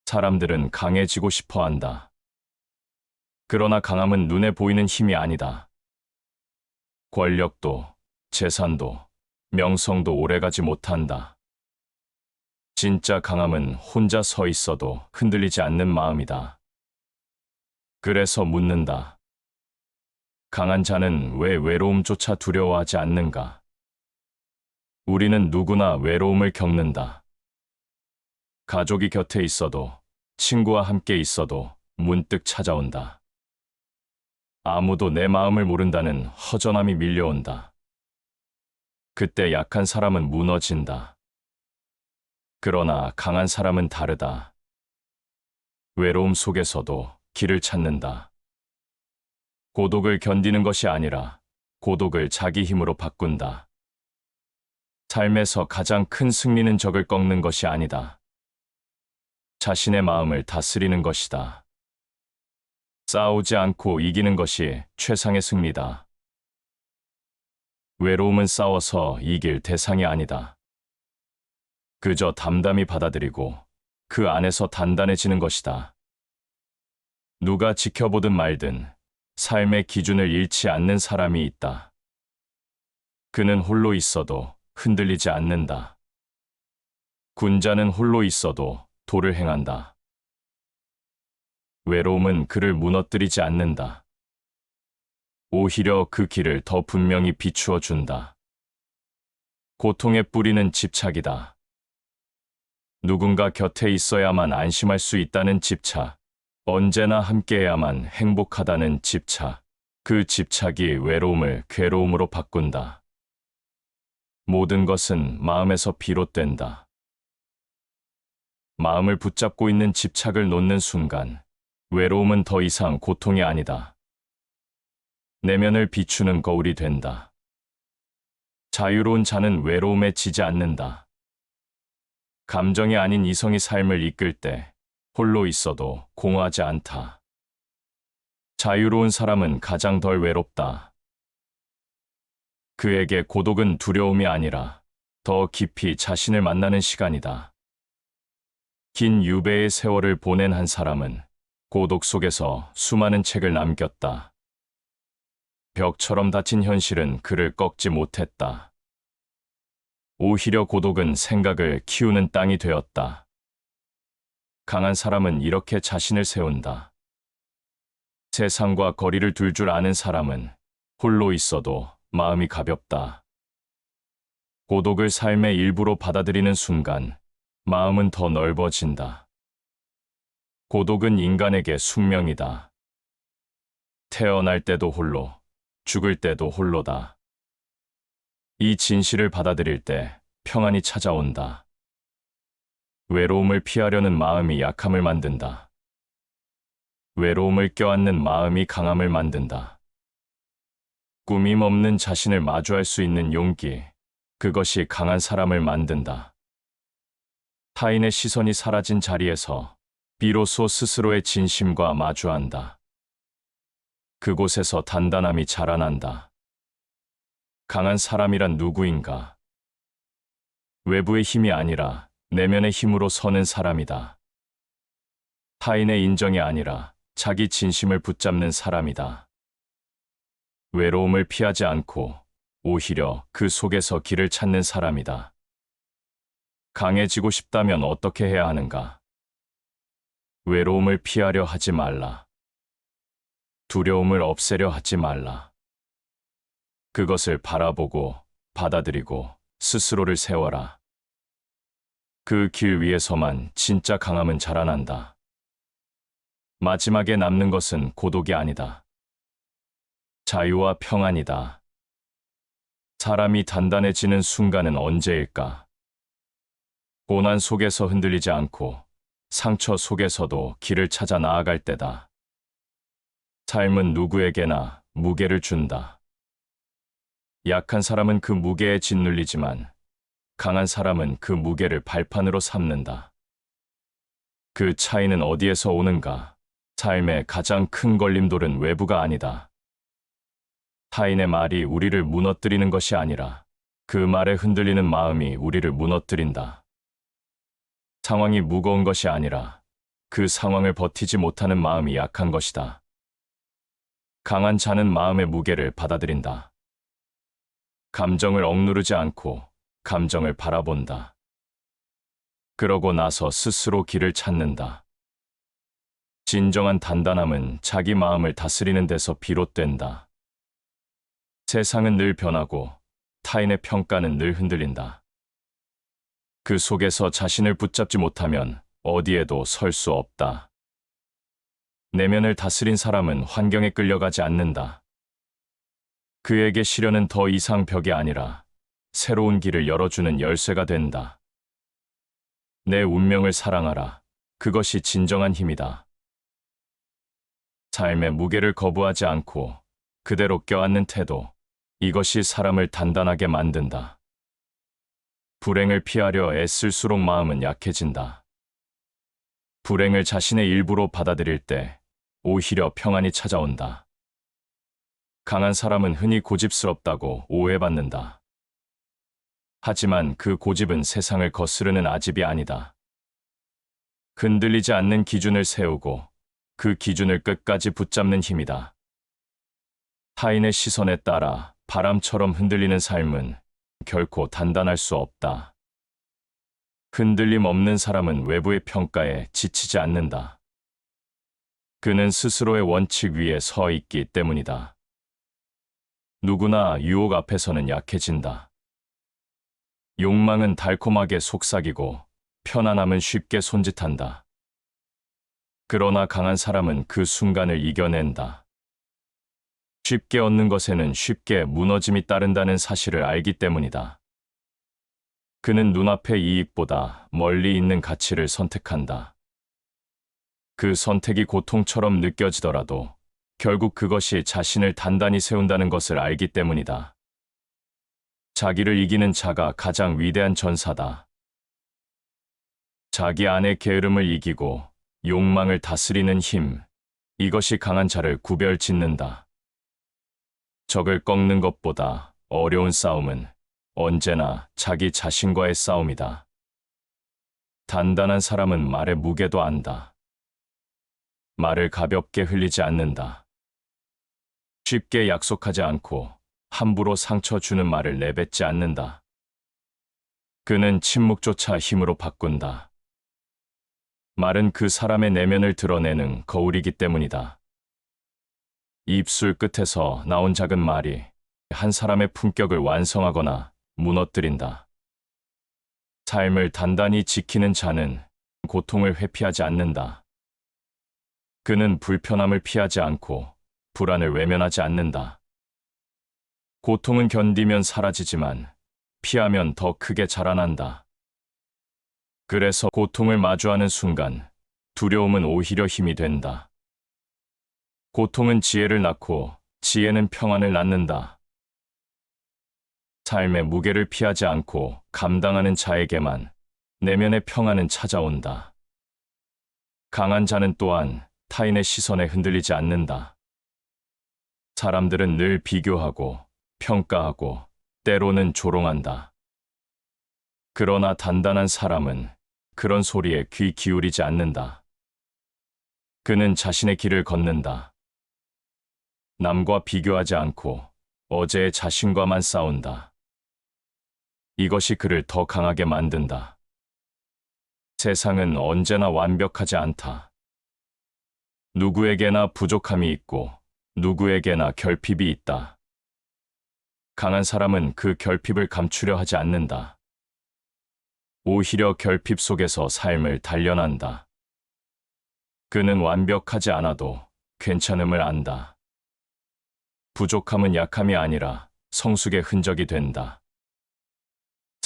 사람들은 강해지고 싶어 한다. 그러나 강함은 눈에 보이는 힘이 아니다. 권력도, 재산도, 명성도 오래가지 못한다. 진짜 강함은 혼자 서 있어도 흔들리지 않는 마음이다. 그래서 묻는다. 강한 자는 왜 외로움조차 두려워하지 않는가? 우리는 누구나 외로움을 겪는다. 가족이 곁에 있어도, 친구와 함께 있어도 문득 찾아온다. 아무도 내 마음을 모른다는 허전함이 밀려온다. 그때 약한 사람은 무너진다. 그러나 강한 사람은 다르다. 외로움 속에서도 길을 찾는다. 고독을 견디는 것이 아니라 고독을 자기 힘으로 바꾼다. 삶에서 가장 큰 승리는 적을 꺾는 것이 아니다. 자신의 마음을 다스리는 것이다. 싸우지 않고 이기는 것이 최상의 승리다. 외로움은 싸워서 이길 대상이 아니다. 그저 담담히 받아들이고 그 안에서 단단해지는 것이다. 누가 지켜보든 말든 삶의 기준을 잃지 않는 사람이 있다. 그는 홀로 있어도 흔들리지 않는다. 군자는 홀로 있어도 도를 행한다. 외로움은 그를 무너뜨리지 않는다. 오히려 그 길을 더 분명히 비추어 준다. 고통의 뿌리는 집착이다. 누군가 곁에 있어야만 안심할 수 있다는 집착, 언제나 함께해야만 행복하다는 집착, 그 집착이 외로움을 괴로움으로 바꾼다. 모든 것은 마음에서 비롯된다. 마음을 붙잡고 있는 집착을 놓는 순간, 외로움은 더 이상 고통이 아니다. 내면을 비추는 거울이 된다. 자유로운 자는 외로움에 지지 않는다. 감정이 아닌 이성이 삶을 이끌 때 홀로 있어도 공허하지 않다. 자유로운 사람은 가장 덜 외롭다. 그에게 고독은 두려움이 아니라 더 깊이 자신을 만나는 시간이다. 긴 유배의 세월을 보낸 한 사람은 고독 속에서 수많은 책을 남겼다. 벽처럼 닫힌 현실은 그를 꺾지 못했다. 오히려 고독은 생각을 키우는 땅이 되었다. 강한 사람은 이렇게 자신을 세운다. 세상과 거리를 둘 줄 아는 사람은 홀로 있어도 마음이 가볍다. 고독을 삶의 일부로 받아들이는 순간 마음은 더 넓어진다. 고독은 인간에게 숙명이다. 태어날 때도 홀로, 죽을 때도 홀로다. 이 진실을 받아들일 때 평안이 찾아온다. 외로움을 피하려는 마음이 약함을 만든다. 외로움을 껴안는 마음이 강함을 만든다. 꾸밈 없는 자신을 마주할 수 있는 용기, 그것이 강한 사람을 만든다. 타인의 시선이 사라진 자리에서 비로소 스스로의 진심과 마주한다. 그곳에서 단단함이 자라난다. 강한 사람이란 누구인가? 외부의 힘이 아니라 내면의 힘으로 서는 사람이다. 타인의 인정이 아니라 자기 진심을 붙잡는 사람이다. 외로움을 피하지 않고 오히려 그 속에서 길을 찾는 사람이다. 강해지고 싶다면 어떻게 해야 하는가? 외로움을 피하려 하지 말라. 두려움을 없애려 하지 말라. 그것을 바라보고 받아들이고 스스로를 세워라. 그 길 위에서만 진짜 강함은 자라난다. 마지막에 남는 것은 고독이 아니다. 자유와 평안이다. 사람이 단단해지는 순간은 언제일까? 고난 속에서 흔들리지 않고 상처 속에서도 길을 찾아 나아갈 때다. 삶은 누구에게나 무게를 준다. 약한 사람은 그 무게에 짓눌리지만 강한 사람은 그 무게를 발판으로 삼는다. 그 차이는 어디에서 오는가? 삶의 가장 큰 걸림돌은 외부가 아니다. 타인의 말이 우리를 무너뜨리는 것이 아니라 그 말에 흔들리는 마음이 우리를 무너뜨린다. 상황이 무거운 것이 아니라 그 상황을 버티지 못하는 마음이 약한 것이다. 강한 자는 마음의 무게를 받아들인다. 감정을 억누르지 않고 감정을 바라본다. 그러고 나서 스스로 길을 찾는다. 진정한 단단함은 자기 마음을 다스리는 데서 비롯된다. 세상은 늘 변하고 타인의 평가는 늘 흔들린다. 그 속에서 자신을 붙잡지 못하면 어디에도 설 수 없다. 내면을 다스린 사람은 환경에 끌려가지 않는다. 그에게 시련은 더 이상 벽이 아니라 새로운 길을 열어주는 열쇠가 된다. 내 운명을 사랑하라. 그것이 진정한 힘이다. 삶의 무게를 거부하지 않고 그대로 껴안는 태도, 이것이 사람을 단단하게 만든다. 불행을 피하려 애쓸수록 마음은 약해진다. 불행을 자신의 일부로 받아들일 때 오히려 평안이 찾아온다. 강한 사람은 흔히 고집스럽다고 오해받는다. 하지만 그 고집은 세상을 거스르는 아집이 아니다. 흔들리지 않는 기준을 세우고 그 기준을 끝까지 붙잡는 힘이다. 타인의 시선에 따라 바람처럼 흔들리는 삶은 결코 단단할 수 없다. 흔들림 없는 사람은 외부의 평가에 지치지 않는다. 그는 스스로의 원칙 위에 서 있기 때문이다. 누구나 유혹 앞에서는 약해진다. 욕망은 달콤하게 속삭이고 편안함은 쉽게 손짓한다. 그러나 강한 사람은 그 순간을 이겨낸다. 쉽게 얻는 것에는 쉽게 무너짐이 따른다는 사실을 알기 때문이다. 그는 눈앞의 이익보다 멀리 있는 가치를 선택한다. 그 선택이 고통처럼 느껴지더라도 결국 그것이 자신을 단단히 세운다는 것을 알기 때문이다. 자기를 이기는 자가 가장 위대한 전사다. 자기 안의 게으름을 이기고 욕망을 다스리는 힘, 이것이 강한 자를 구별짓는다. 적을 꺾는 것보다 어려운 싸움은 언제나 자기 자신과의 싸움이다. 단단한 사람은 말의 무게도 안다. 말을 가볍게 흘리지 않는다. 쉽게 약속하지 않고 함부로 상처 주는 말을 내뱉지 않는다. 그는 침묵조차 힘으로 바꾼다. 말은 그 사람의 내면을 드러내는 거울이기 때문이다. 입술 끝에서 나온 작은 말이 한 사람의 품격을 완성하거나 무너뜨린다. 삶을 단단히 지키는 자는 고통을 회피하지 않는다. 그는 불편함을 피하지 않고 불안을 외면하지 않는다. 고통은 견디면 사라지지만 피하면 더 크게 자라난다. 그래서 고통을 마주하는 순간 두려움은 오히려 힘이 된다. 고통은 지혜를 낳고 지혜는 평안을 낳는다. 삶의 무게를 피하지 않고 감당하는 자에게만 내면의 평안은 찾아온다. 강한 자는 또한 타인의 시선에 흔들리지 않는다. 사람들은 늘 비교하고 평가하고 때로는 조롱한다. 그러나 단단한 사람은 그런 소리에 귀 기울이지 않는다. 그는 자신의 길을 걷는다. 남과 비교하지 않고 어제의 자신과만 싸운다. 이것이 그를 더 강하게 만든다. 세상은 언제나 완벽하지 않다. 누구에게나 부족함이 있고 누구에게나 결핍이 있다. 강한 사람은 그 결핍을 감추려 하지 않는다. 오히려 결핍 속에서 삶을 단련한다. 그는 완벽하지 않아도 괜찮음을 안다. 부족함은 약함이 아니라 성숙의 흔적이 된다.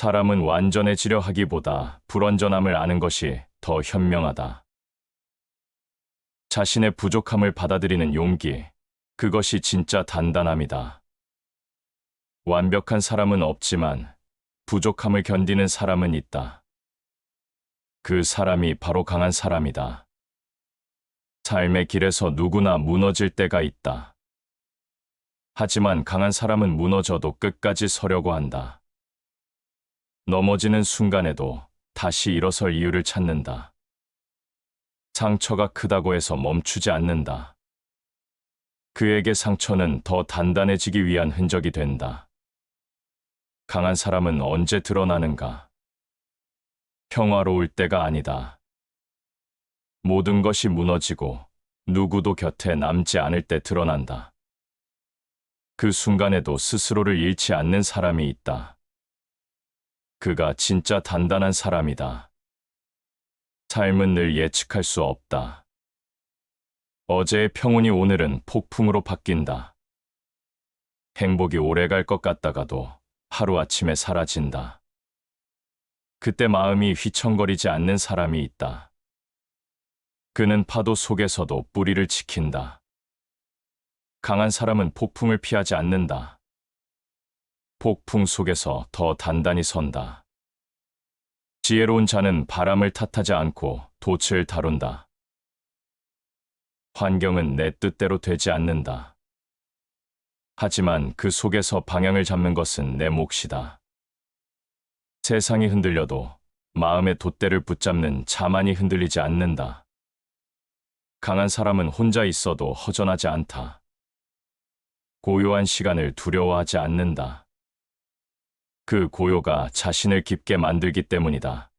사람은 완전해지려 하기보다 불완전함을 아는 것이 더 현명하다. 자신의 부족함을 받아들이는 용기, 그것이 진짜 단단함이다. 완벽한 사람은 없지만 부족함을 견디는 사람은 있다. 그 사람이 바로 강한 사람이다. 삶의 길에서 누구나 무너질 때가 있다. 하지만 강한 사람은 무너져도 끝까지 서려고 한다. 넘어지는 순간에도 다시 일어설 이유를 찾는다. 상처가 크다고 해서 멈추지 않는다. 그에게 상처는 더 단단해지기 위한 흔적이 된다. 강한 사람은 언제 드러나는가? 평화로울 때가 아니다. 모든 것이 무너지고 누구도 곁에 남지 않을 때 드러난다. 그 순간에도 스스로를 잃지 않는 사람이 있다. 그가 진짜 단단한 사람이다. 삶은 늘 예측할 수 없다. 어제의 평온이 오늘은 폭풍으로 바뀐다. 행복이 오래갈 것 같다가도 하루아침에 사라진다. 그때 마음이 휘청거리지 않는 사람이 있다. 그는 파도 속에서도 뿌리를 지킨다. 강한 사람은 폭풍을 피하지 않는다. 폭풍 속에서 더 단단히 선다. 지혜로운 자는 바람을 탓하지 않고 돛을 다룬다. 환경은 내 뜻대로 되지 않는다. 하지만 그 속에서 방향을 잡는 것은 내 몫이다. 세상이 흔들려도 마음의 돛대를 붙잡는 자만이 흔들리지 않는다. 강한 사람은 혼자 있어도 허전하지 않다. 고요한 시간을 두려워하지 않는다. 그 고요가 자신을 깊게 만들기 때문이다.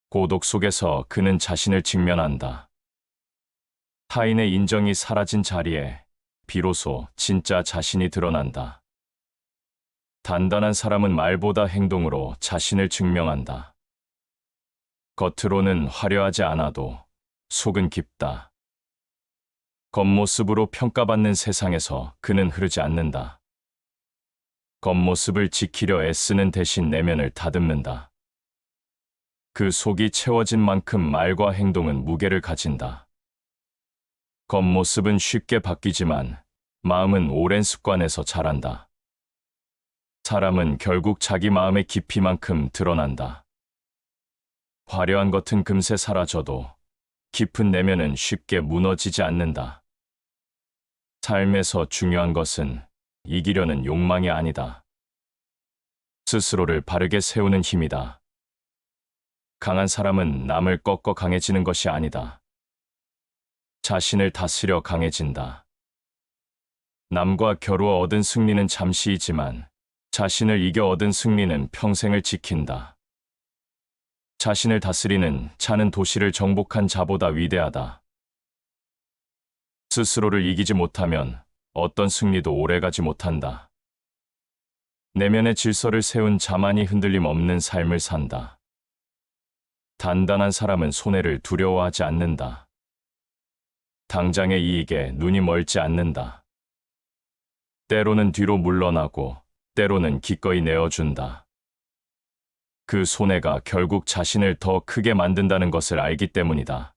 고독 속에서 그는 자신을 직면한다. 타인의 인정이 사라진 자리에 비로소 진짜 자신이 드러난다. 단단한 사람은 말보다 행동으로 자신을 증명한다. 겉으로는 화려하지 않아도 속은 깊다. 겉모습으로 평가받는 세상에서 그는 흐르지 않는다. 겉모습을 지키려 애쓰는 대신 내면을 다듬는다. 그 속이 채워진 만큼 말과 행동은 무게를 가진다. 겉모습은 쉽게 바뀌지만 마음은 오랜 습관에서 자란다. 사람은 결국 자기 마음의 깊이만큼 드러난다. 화려한 겉은 금세 사라져도 깊은 내면은 쉽게 무너지지 않는다. 삶에서 중요한 것은 이기려는 욕망이 아니다. 스스로를 바르게 세우는 힘이다. 강한 사람은 남을 꺾어 강해지는 것이 아니다. 자신을 다스려 강해진다. 남과 겨루어 얻은 승리는 잠시이지만 자신을 이겨 얻은 승리는 평생을 지킨다. 자신을 다스리는 자는 도시를 정복한 자보다 위대하다. 스스로를 이기지 못하면 어떤 승리도 오래가지 못한다. 내면의 질서를 세운 자만이 흔들림 없는 삶을 산다. 단단한 사람은 손해를 두려워하지 않는다. 당장의 이익에 눈이 멀지 않는다. 때로는 뒤로 물러나고 때로는 기꺼이 내어준다. 그 손해가 결국 자신을 더 크게 만든다는 것을 알기 때문이다.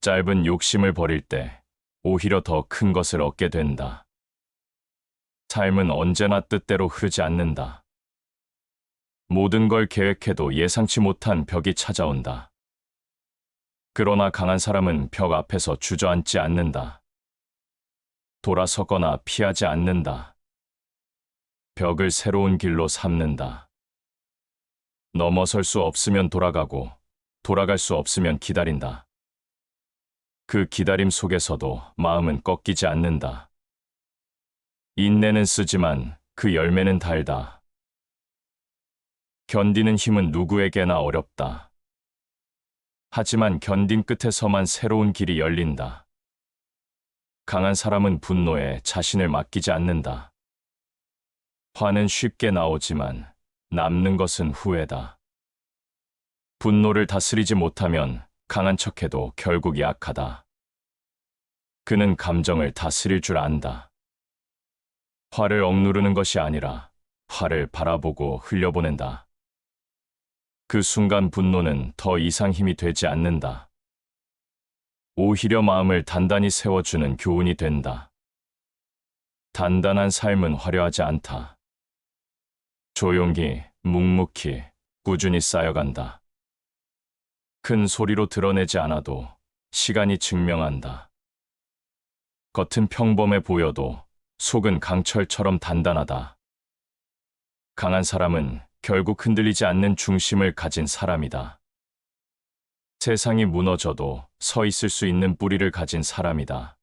짧은 욕심을 버릴 때 오히려 더 큰 것을 얻게 된다. 삶은 언제나 뜻대로 흐르지 않는다. 모든 걸 계획해도 예상치 못한 벽이 찾아온다. 그러나 강한 사람은 벽 앞에서 주저앉지 않는다. 돌아서거나 피하지 않는다. 벽을 새로운 길로 삼는다. 넘어설 수 없으면 돌아가고 돌아갈 수 없으면 기다린다. 그 기다림 속에서도 마음은 꺾이지 않는다. 인내는 쓰지만 그 열매는 달다. 견디는 힘은 누구에게나 어렵다. 하지만 견딘 끝에서만 새로운 길이 열린다. 강한 사람은 분노에 자신을 맡기지 않는다. 화는 쉽게 나오지만 남는 것은 후회다. 분노를 다스리지 못하면 강한 척해도 결국 약하다. 그는 감정을 다스릴 줄 안다. 화를 억누르는 것이 아니라 화를 바라보고 흘려보낸다. 그 순간 분노는 더 이상 힘이 되지 않는다. 오히려 마음을 단단히 세워주는 교훈이 된다. 단단한 삶은 화려하지 않다. 조용히, 묵묵히, 꾸준히 쌓여간다. 큰 소리로 드러내지 않아도 시간이 증명한다. 겉은 평범해 보여도 속은 강철처럼 단단하다. 강한 사람은 결국 흔들리지 않는 중심을 가진 사람이다. 세상이 무너져도 서 있을 수 있는 뿌리를 가진 사람이다.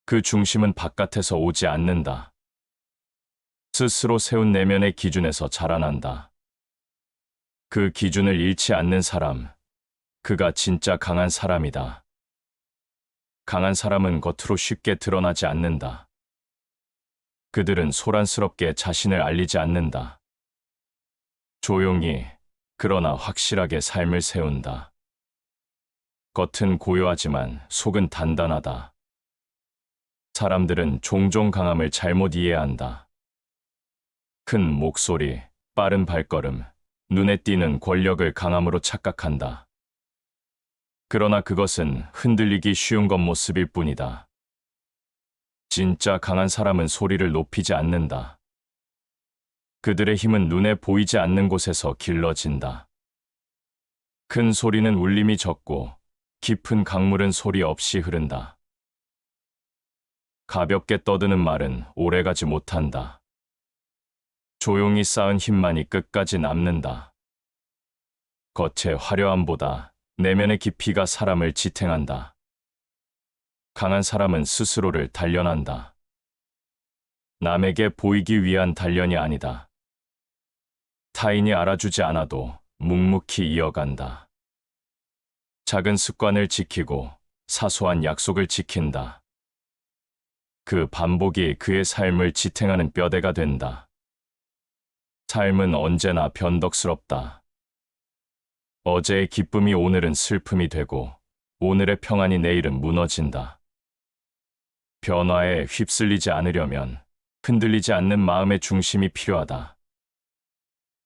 그 중심은 바깥에서 오지 않는다. 스스로 세운 내면의 기준에서 자라난다. 그 기준을 잃지 않는 사람, 그가 진짜 강한 사람이다. 강한 사람은 겉으로 쉽게 드러나지 않는다. 그들은 소란스럽게 자신을 알리지 않는다. 조용히, 그러나 확실하게 삶을 세운다. 겉은 고요하지만 속은 단단하다. 사람들은 종종 강함을 잘못 이해한다. 큰 목소리, 빠른 발걸음, 눈에 띄는 권력을 강함으로 착각한다. 그러나 그것은 흔들리기 쉬운 겉모습일 뿐이다. 진짜 강한 사람은 소리를 높이지 않는다. 그들의 힘은 눈에 보이지 않는 곳에서 길러진다. 큰 소리는 울림이 적고 깊은 강물은 소리 없이 흐른다. 가볍게 떠드는 말은 오래가지 못한다. 조용히 쌓은 힘만이 끝까지 남는다. 겉의 화려함보다 내면의 깊이가 사람을 지탱한다. 강한 사람은 스스로를 단련한다. 남에게 보이기 위한 단련이 아니다. 타인이 알아주지 않아도 묵묵히 이어간다. 작은 습관을 지키고 사소한 약속을 지킨다. 그 반복이 그의 삶을 지탱하는 뼈대가 된다. 삶은 언제나 변덕스럽다. 어제의 기쁨이 오늘은 슬픔이 되고 오늘의 평안이 내일은 무너진다. 변화에 휩쓸리지 않으려면 흔들리지 않는 마음의 중심이 필요하다.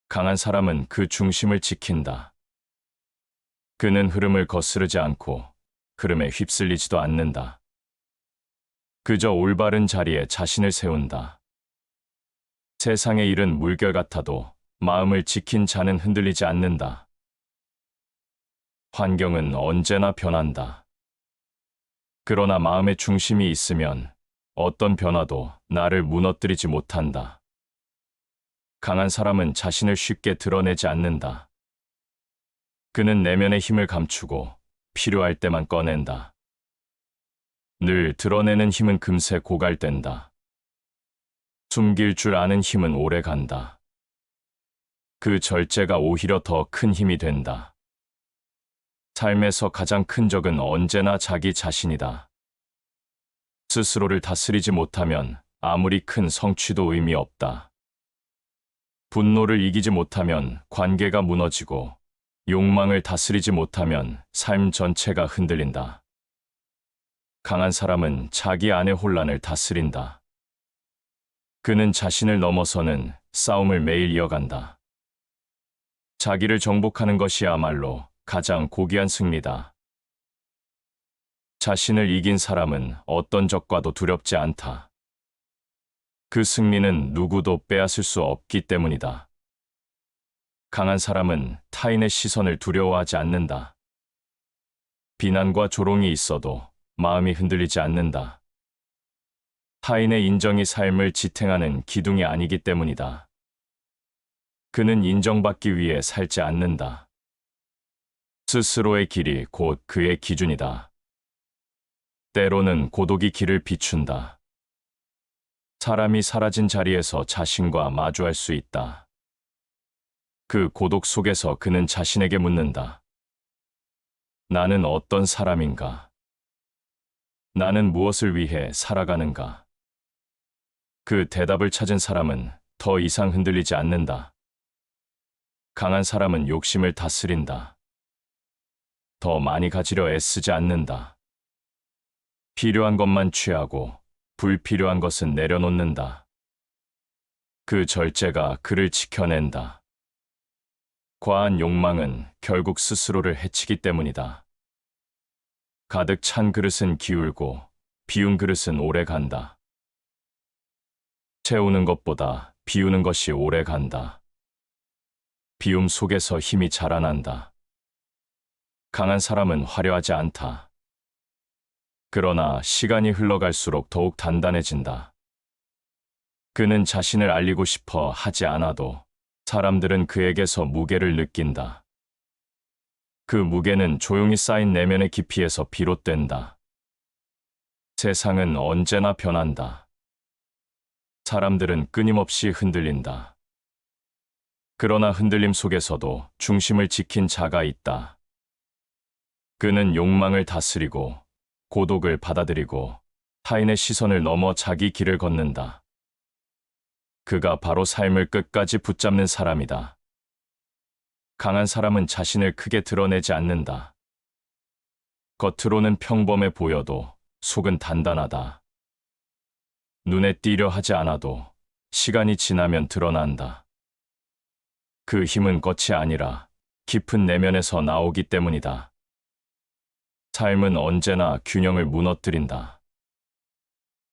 강한 사람은 그 중심을 지킨다. 그는 흐름을 거스르지 않고 흐름에 휩쓸리지도 않는다. 그저 올바른 자리에 자신을 세운다. 세상의 일은 물결 같아도 마음을 지킨 자는 흔들리지 않는다. 환경은 언제나 변한다. 그러나 마음의 중심이 있으면 어떤 변화도 나를 무너뜨리지 못한다. 강한 사람은 자신을 쉽게 드러내지 않는다. 그는 내면의 힘을 감추고 필요할 때만 꺼낸다. 늘 드러내는 힘은 금세 고갈된다. 숨길 줄 아는 힘은 오래 간다. 그 절제가 오히려 더 큰 힘이 된다. 삶에서 가장 큰 적은 언제나 자기 자신이다. 스스로를 다스리지 못하면 아무리 큰 성취도 의미 없다. 분노를 이기지 못하면 관계가 무너지고 욕망을 다스리지 못하면 삶 전체가 흔들린다. 강한 사람은 자기 안의 혼란을 다스린다. 그는 자신을 넘어서는 싸움을 매일 이어간다. 자기를 정복하는 것이야말로 가장 고귀한 승리다. 자신을 이긴 사람은 어떤 적과도 두렵지 않다. 그 승리는 누구도 빼앗을 수 없기 때문이다. 강한 사람은 타인의 시선을 두려워하지 않는다. 비난과 조롱이 있어도 마음이 흔들리지 않는다. 타인의 인정이 삶을 지탱하는 기둥이 아니기 때문이다. 그는 인정받기 위해 살지 않는다. 스스로의 길이 곧 그의 기준이다. 때로는 고독이 길을 비춘다. 사람이 사라진 자리에서 자신과 마주할 수 있다. 그 고독 속에서 그는 자신에게 묻는다. 나는 어떤 사람인가? 나는 무엇을 위해 살아가는가? 그 대답을 찾은 사람은 더 이상 흔들리지 않는다. 강한 사람은 욕심을 다스린다. 더 많이 가지려 애쓰지 않는다. 필요한 것만 취하고 불필요한 것은 내려놓는다. 그 절제가 그를 지켜낸다. 과한 욕망은 결국 스스로를 해치기 때문이다. 가득 찬 그릇은 기울고 비운 그릇은 오래 간다. 채우는 것보다 비우는 것이 오래 간다. 비움 속에서 힘이 자라난다. 강한 사람은 화려하지 않다. 그러나 시간이 흘러갈수록 더욱 단단해진다. 그는 자신을 알리고 싶어 하지 않아도 사람들은 그에게서 무게를 느낀다. 그 무게는 조용히 쌓인 내면의 깊이에서 비롯된다. 세상은 언제나 변한다. 사람들은 끊임없이 흔들린다. 그러나 흔들림 속에서도 중심을 지킨 자가 있다. 그는 욕망을 다스리고 고독을 받아들이고 타인의 시선을 넘어 자기 길을 걷는다. 그가 바로 삶을 끝까지 붙잡는 사람이다. 강한 사람은 자신을 크게 드러내지 않는다. 겉으로는 평범해 보여도 속은 단단하다. 눈에 띄려 하지 않아도 시간이 지나면 드러난다. 그 힘은 겉이 아니라 깊은 내면에서 나오기 때문이다. 삶은 언제나 균형을 무너뜨린다.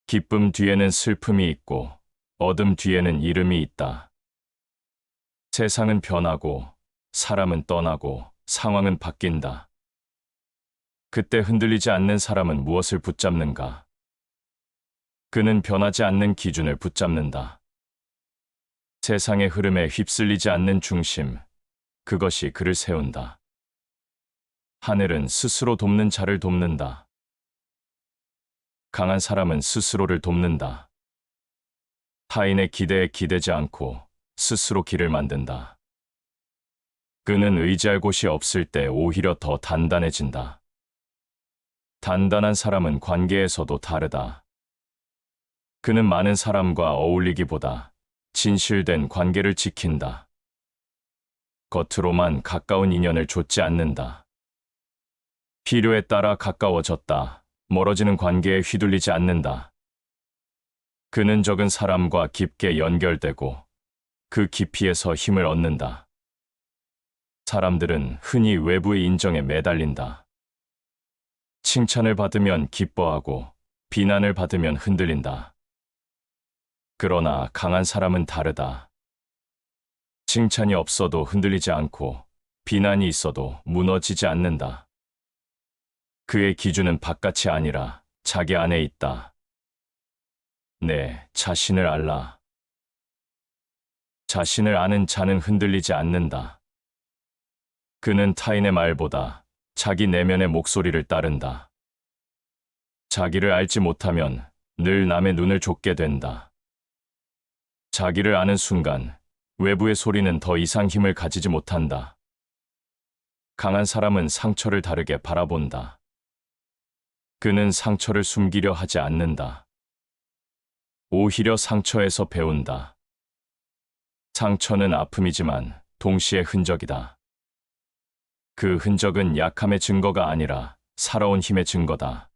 기쁨 뒤에는 슬픔이 있고 어둠 뒤에는 이름이 있다. 세상은 변하고 사람은 떠나고 상황은 바뀐다. 그때 흔들리지 않는 사람은 무엇을 붙잡는가? 그는 변하지 않는 기준을 붙잡는다. 세상의 흐름에 휩쓸리지 않는 중심, 그것이 그를 세운다. 하늘은 스스로 돕는 자를 돕는다. 강한 사람은 스스로를 돕는다. 타인의 기대에 기대지 않고 스스로 길을 만든다. 그는 의지할 곳이 없을 때 오히려 더 단단해진다. 단단한 사람은 관계에서도 다르다. 그는 많은 사람과 어울리기보다 진실된 관계를 지킨다. 겉으로만 가까운 인연을 좇지 않는다. 필요에 따라 가까워졌다. 멀어지는 관계에 휘둘리지 않는다. 그는 적은 사람과 깊게 연결되고 그 깊이에서 힘을 얻는다. 사람들은 흔히 외부의 인정에 매달린다. 칭찬을 받으면 기뻐하고 비난을 받으면 흔들린다. 그러나 강한 사람은 다르다. 칭찬이 없어도 흔들리지 않고 비난이 있어도 무너지지 않는다. 그의 기준은 바깥이 아니라 자기 안에 있다. 내 자신을 알라. 자신을 아는 자는 흔들리지 않는다. 그는 타인의 말보다 자기 내면의 목소리를 따른다. 자기를 알지 못하면 늘 남의 눈을 좇게 된다. 자기를 아는 순간 외부의 소리는 더 이상 힘을 가지지 못한다. 강한 사람은 상처를 다르게 바라본다. 그는 상처를 숨기려 하지 않는다. 오히려 상처에서 배운다. 상처는 아픔이지만 동시에 흔적이다. 그 흔적은 약함의 증거가 아니라 살아온 힘의 증거다.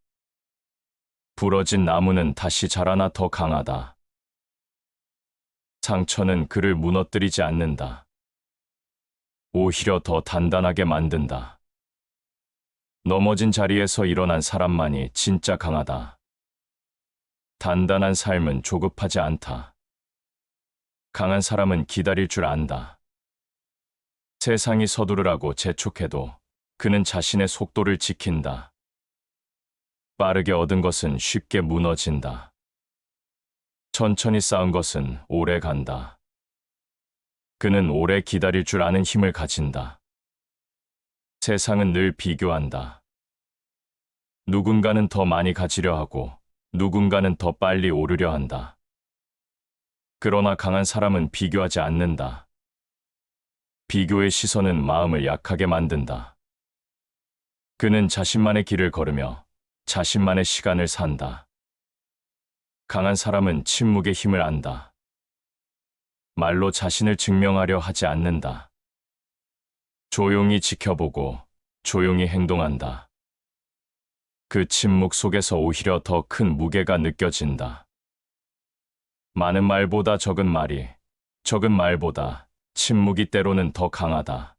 부러진 나무는 다시 자라나 더 강하다. 상처는 그를 무너뜨리지 않는다. 오히려 더 단단하게 만든다. 넘어진 자리에서 일어난 사람만이 진짜 강하다. 단단한 삶은 조급하지 않다. 강한 사람은 기다릴 줄 안다. 세상이 서두르라고 재촉해도 그는 자신의 속도를 지킨다. 빠르게 얻은 것은 쉽게 무너진다. 천천히 쌓은 것은 오래 간다. 그는 오래 기다릴 줄 아는 힘을 가진다. 세상은 늘 비교한다. 누군가는 더 많이 가지려 하고 누군가는 더 빨리 오르려 한다. 그러나 강한 사람은 비교하지 않는다. 비교의 시선은 마음을 약하게 만든다. 그는 자신만의 길을 걸으며 자신만의 시간을 산다. 강한 사람은 침묵의 힘을 안다. 말로 자신을 증명하려 하지 않는다. 조용히 지켜보고 조용히 행동한다. 그 침묵 속에서 오히려 더 큰 무게가 느껴진다. 많은 말보다 적은 말보다 침묵이 때로는 더 강하다.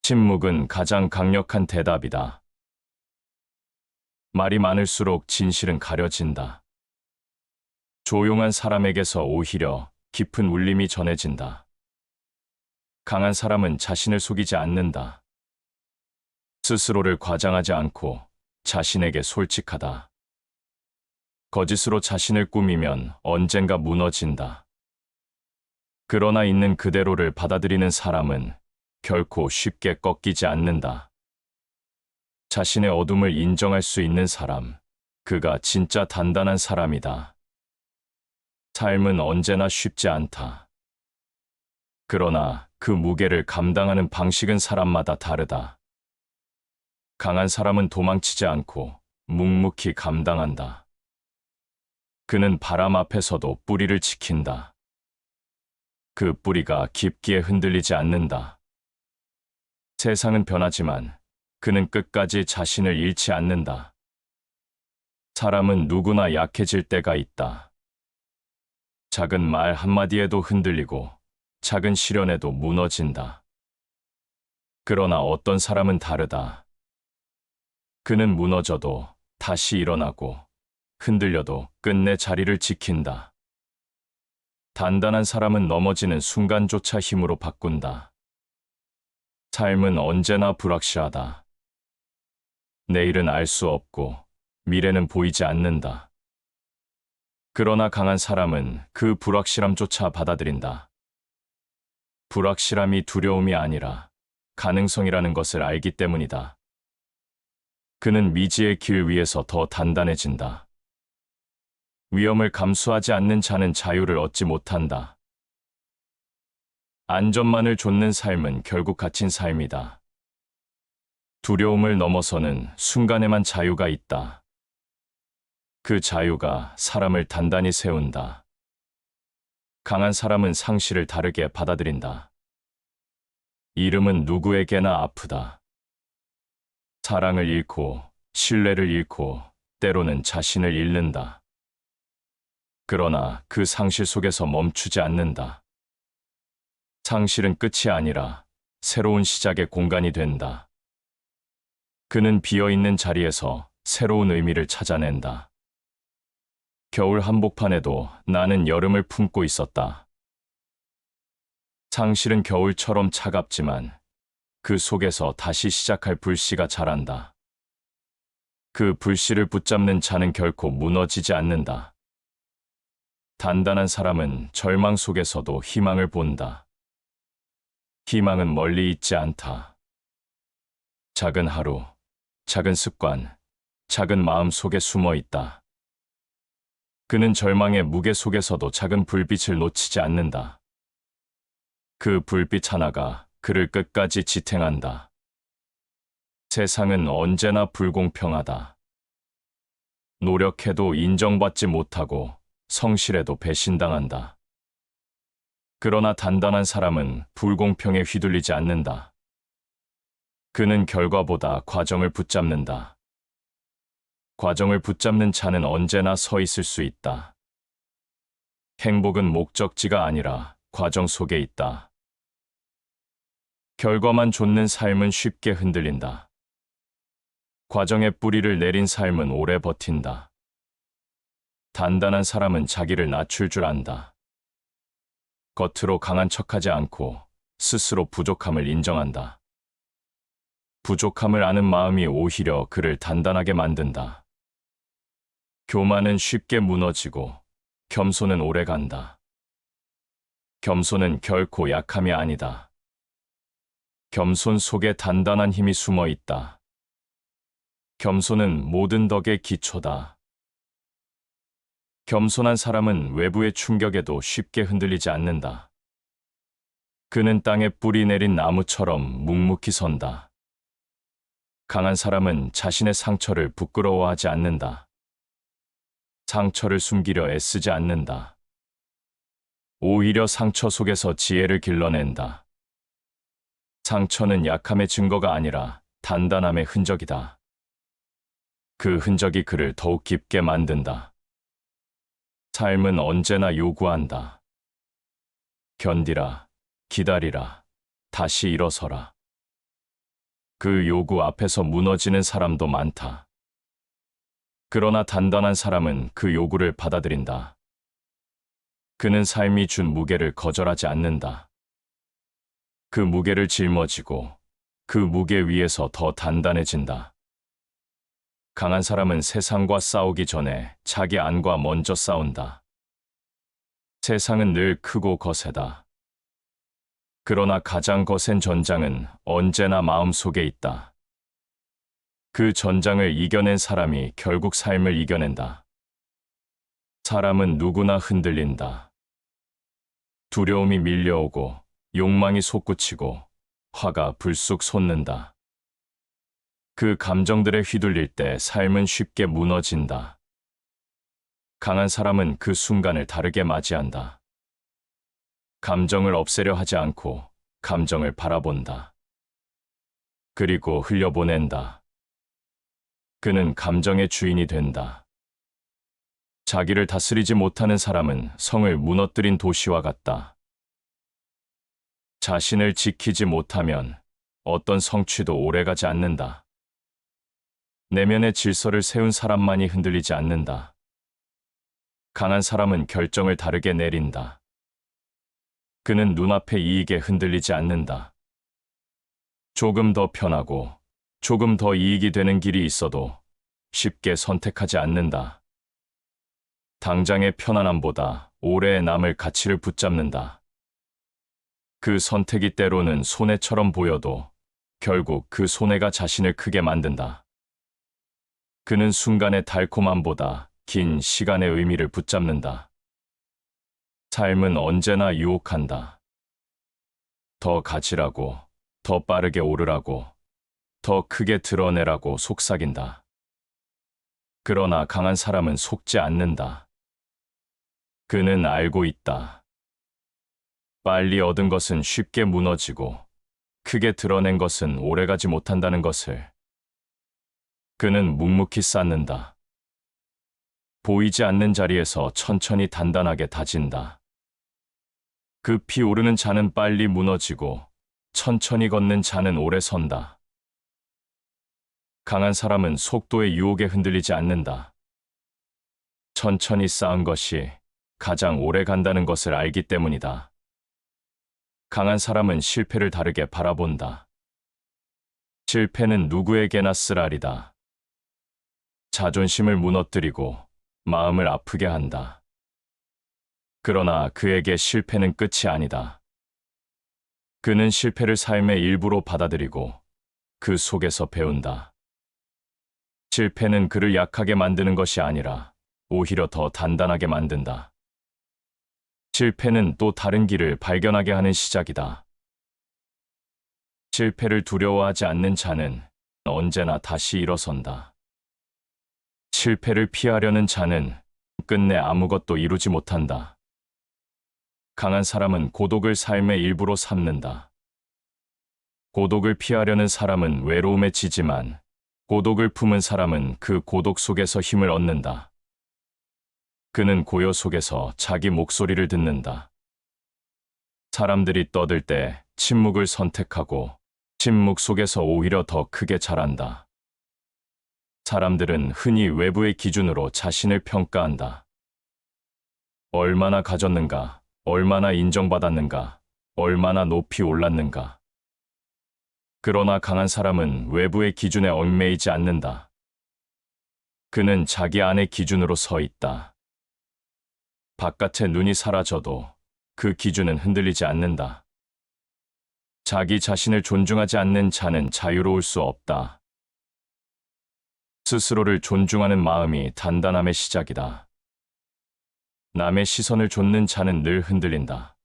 침묵은 가장 강력한 대답이다. 말이 많을수록 진실은 가려진다. 조용한 사람에게서 오히려 깊은 울림이 전해진다. 강한 사람은 자신을 속이지 않는다. 스스로를 과장하지 않고 자신에게 솔직하다. 거짓으로 자신을 꾸미면 언젠가 무너진다. 그러나 있는 그대로를 받아들이는 사람은 결코 쉽게 꺾이지 않는다. 자신의 어둠을 인정할 수 있는 사람, 그가 진짜 단단한 사람이다. 삶은 언제나 쉽지 않다. 그러나 그 무게를 감당하는 방식은 사람마다 다르다. 강한 사람은 도망치지 않고 묵묵히 감당한다. 그는 바람 앞에서도 뿌리를 지킨다. 그 뿌리가 깊기에 흔들리지 않는다. 세상은 변하지만 그는 끝까지 자신을 잃지 않는다. 사람은 누구나 약해질 때가 있다. 작은 말 한마디에도 흔들리고 작은 시련에도 무너진다. 그러나 어떤 사람은 다르다. 그는 무너져도 다시 일어나고 흔들려도 끝내 자리를 지킨다. 단단한 사람은 넘어지는 순간조차 힘으로 바꾼다. 삶은 언제나 불확실하다. 내일은 알 수 없고 미래는 보이지 않는다. 그러나 강한 사람은 그 불확실함조차 받아들인다. 불확실함이 두려움이 아니라 가능성이라는 것을 알기 때문이다. 그는 미지의 길 위에서 더 단단해진다. 위험을 감수하지 않는 자는 자유를 얻지 못한다. 안전만을 좇는 삶은 결국 갇힌 삶이다. 두려움을 넘어서는 순간에만 자유가 있다. 그 자유가 사람을 단단히 세운다. 강한 사람은 상실을 다르게 받아들인다. 이름은 누구에게나 아프다. 사랑을 잃고, 신뢰를 잃고, 때로는 자신을 잃는다. 그러나 그 상실 속에서 멈추지 않는다. 상실은 끝이 아니라 새로운 시작의 공간이 된다. 그는 비어있는 자리에서 새로운 의미를 찾아낸다. 겨울 한복판에도 나는 여름을 품고 있었다. 상실은 겨울처럼 차갑지만 그 속에서 다시 시작할 불씨가 자란다. 그 불씨를 붙잡는 자는 결코 무너지지 않는다. 단단한 사람은 절망 속에서도 희망을 본다. 희망은 멀리 있지 않다. 작은 하루, 작은 습관, 작은 마음 속에 숨어 있다. 그는 절망의 무게 속에서도 작은 불빛을 놓치지 않는다. 그 불빛 하나가 그를 끝까지 지탱한다. 세상은 언제나 불공평하다. 노력해도 인정받지 못하고 성실해도 배신당한다. 그러나 단단한 사람은 불공평에 휘둘리지 않는다. 그는 결과보다 과정을 붙잡는다. 과정을 붙잡는 자는 언제나 서 있을 수 있다. 행복은 목적지가 아니라 과정 속에 있다. 결과만 좇는 삶은 쉽게 흔들린다. 과정에 뿌리를 내린 삶은 오래 버틴다. 단단한 사람은 자기를 낮출 줄 안다. 겉으로 강한 척하지 않고 스스로 부족함을 인정한다. 부족함을 아는 마음이 오히려 그를 단단하게 만든다. 교만은 쉽게 무너지고 겸손은 오래 간다. 겸손은 결코 약함이 아니다. 겸손 속에 단단한 힘이 숨어 있다. 겸손은 모든 덕의 기초다. 겸손한 사람은 외부의 충격에도 쉽게 흔들리지 않는다. 그는 땅에 뿌리 내린 나무처럼 묵묵히 선다. 강한 사람은 자신의 상처를 부끄러워하지 않는다. 상처를 숨기려 애쓰지 않는다. 오히려 상처 속에서 지혜를 길러낸다. 상처는 약함의 증거가 아니라 단단함의 흔적이다. 그 흔적이 그를 더욱 깊게 만든다. 삶은 언제나 요구한다. 견디라, 기다리라, 다시 일어서라. 그 요구 앞에서 무너지는 사람도 많다. 그러나 단단한 사람은 그 요구를 받아들인다. 그는 삶이 준 무게를 거절하지 않는다. 그 무게를 짊어지고 그 무게 위에서 더 단단해진다. 강한 사람은 세상과 싸우기 전에 자기 안과 먼저 싸운다. 세상은 늘 크고 거세다. 그러나 가장 거센 전장은 언제나 마음속에 있다. 그 전장을 이겨낸 사람이 결국 삶을 이겨낸다. 사람은 누구나 흔들린다. 두려움이 밀려오고 욕망이 솟구치고 화가 불쑥 솟는다. 그 감정들에 휘둘릴 때 삶은 쉽게 무너진다. 강한 사람은 그 순간을 다르게 맞이한다. 감정을 없애려 하지 않고 감정을 바라본다. 그리고 흘려보낸다. 그는 감정의 주인이 된다. 자기를 다스리지 못하는 사람은 성을 무너뜨린 도시와 같다. 자신을 지키지 못하면 어떤 성취도 오래가지 않는다. 내면의 질서를 세운 사람만이 흔들리지 않는다. 강한 사람은 결정을 다르게 내린다. 그는 눈앞의 이익에 흔들리지 않는다. 조금 더 편하고 조금 더 이익이 되는 길이 있어도 쉽게 선택하지 않는다. 당장의 편안함보다 오래 남을 가치를 붙잡는다. 그 선택이 때로는 손해처럼 보여도 결국 그 손해가 자신을 크게 만든다. 그는 순간의 달콤함보다 긴 시간의 의미를 붙잡는다. 삶은 언제나 유혹한다. 더 가지라고, 더 빠르게 오르라고, 더 크게 드러내라고 속삭인다. 그러나 강한 사람은 속지 않는다. 그는 알고 있다. 빨리 얻은 것은 쉽게 무너지고 크게 드러낸 것은 오래가지 못한다는 것을. 그는 묵묵히 쌓는다. 보이지 않는 자리에서 천천히 단단하게 다진다. 급히 오르는 자는 빨리 무너지고 천천히 걷는 자는 오래 선다. 강한 사람은 속도의 유혹에 흔들리지 않는다. 천천히 쌓은 것이 가장 오래 간다는 것을 알기 때문이다. 강한 사람은 실패를 다르게 바라본다. 실패는 누구에게나 쓰라리다. 자존심을 무너뜨리고 마음을 아프게 한다. 그러나 그에게 실패는 끝이 아니다. 그는 실패를 삶의 일부로 받아들이고 그 속에서 배운다. 실패는 그를 약하게 만드는 것이 아니라 오히려 더 단단하게 만든다. 실패는 또 다른 길을 발견하게 하는 시작이다. 실패를 두려워하지 않는 자는 언제나 다시 일어선다. 실패를 피하려는 자는 끝내 아무것도 이루지 못한다. 강한 사람은 고독을 삶의 일부로 삼는다. 고독을 피하려는 사람은 외로움에 지지만 고독을 품은 사람은 그 고독 속에서 힘을 얻는다. 그는 고요 속에서 자기 목소리를 듣는다. 사람들이 떠들 때 침묵을 선택하고 침묵 속에서 오히려 더 크게 자란다. 사람들은 흔히 외부의 기준으로 자신을 평가한다. 얼마나 가졌는가, 얼마나 인정받았는가, 얼마나 높이 올랐는가. 그러나 강한 사람은 외부의 기준에 얽매이지 않는다. 그는 자기 안의 기준으로 서 있다. 바깥의 눈이 사라져도 그 기준은 흔들리지 않는다. 자기 자신을 존중하지 않는 자는 자유로울 수 없다. 스스로를 존중하는 마음이 단단함의 시작이다. 남의 시선을 좇는 자는 늘 흔들린다.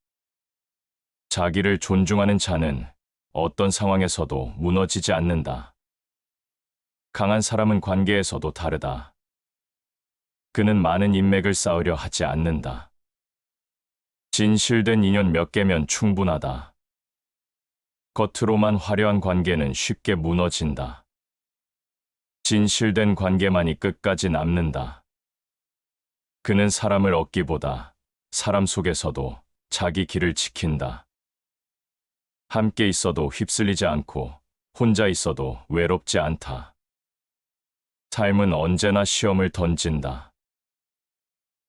자기를 존중하는 자는 어떤 상황에서도 무너지지 않는다. 강한 사람은 관계에서도 다르다. 그는 많은 인맥을 쌓으려 하지 않는다. 진실된 인연 몇 개면 충분하다. 겉으로만 화려한 관계는 쉽게 무너진다. 진실된 관계만이 끝까지 남는다. 그는 사람을 얻기보다 사람 속에서도 자기 길을 지킨다. 함께 있어도 휩쓸리지 않고 혼자 있어도 외롭지 않다. 삶은 언제나 시험을 던진다.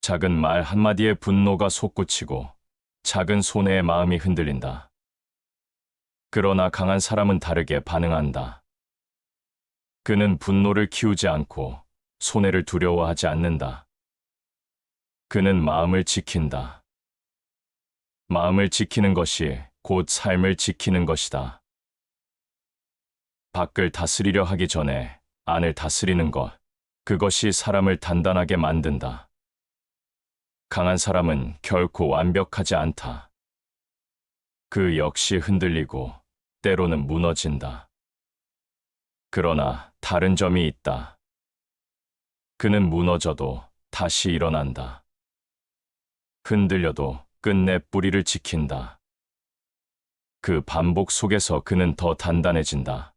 작은 말 한마디에 분노가 솟구치고 작은 손해에 마음이 흔들린다. 그러나 강한 사람은 다르게 반응한다. 그는 분노를 키우지 않고 손해를 두려워하지 않는다. 그는 마음을 지킨다. 마음을 지키는 것이 곧 삶을 지키는 것이다. 밖을 다스리려 하기 전에 안을 다스리는 것, 그것이 사람을 단단하게 만든다. 강한 사람은 결코 완벽하지 않다. 그 역시 흔들리고 때로는 무너진다. 그러나 다른 점이 있다. 그는 무너져도 다시 일어난다. 흔들려도 끝내 뿌리를 지킨다. 그 반복 속에서 그는 더 단단해진다.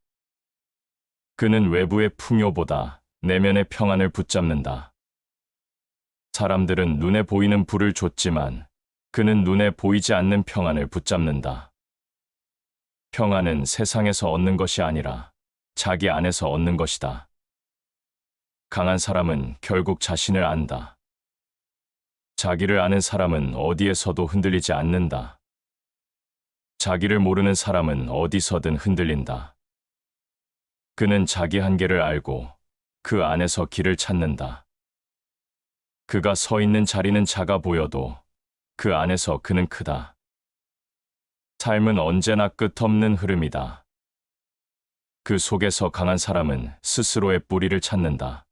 그는 외부의 풍요보다 내면의 평안을 붙잡는다. 사람들은 눈에 보이는 불을 줬지만 그는 눈에 보이지 않는 평안을 붙잡는다. 평안은 세상에서 얻는 것이 아니라 자기 안에서 얻는 것이다. 강한 사람은 결국 자신을 안다. 자기를 아는 사람은 어디에서도 흔들리지 않는다. 자기를 모르는 사람은 어디서든 흔들린다. 그는 자기 한계를 알고 그 안에서 길을 찾는다. 그가 서 있는 자리는 작아 보여도 그 안에서 그는 크다. 삶은 언제나 끝없는 흐름이다. 그 속에서 강한 사람은 스스로의 뿌리를 찾는다.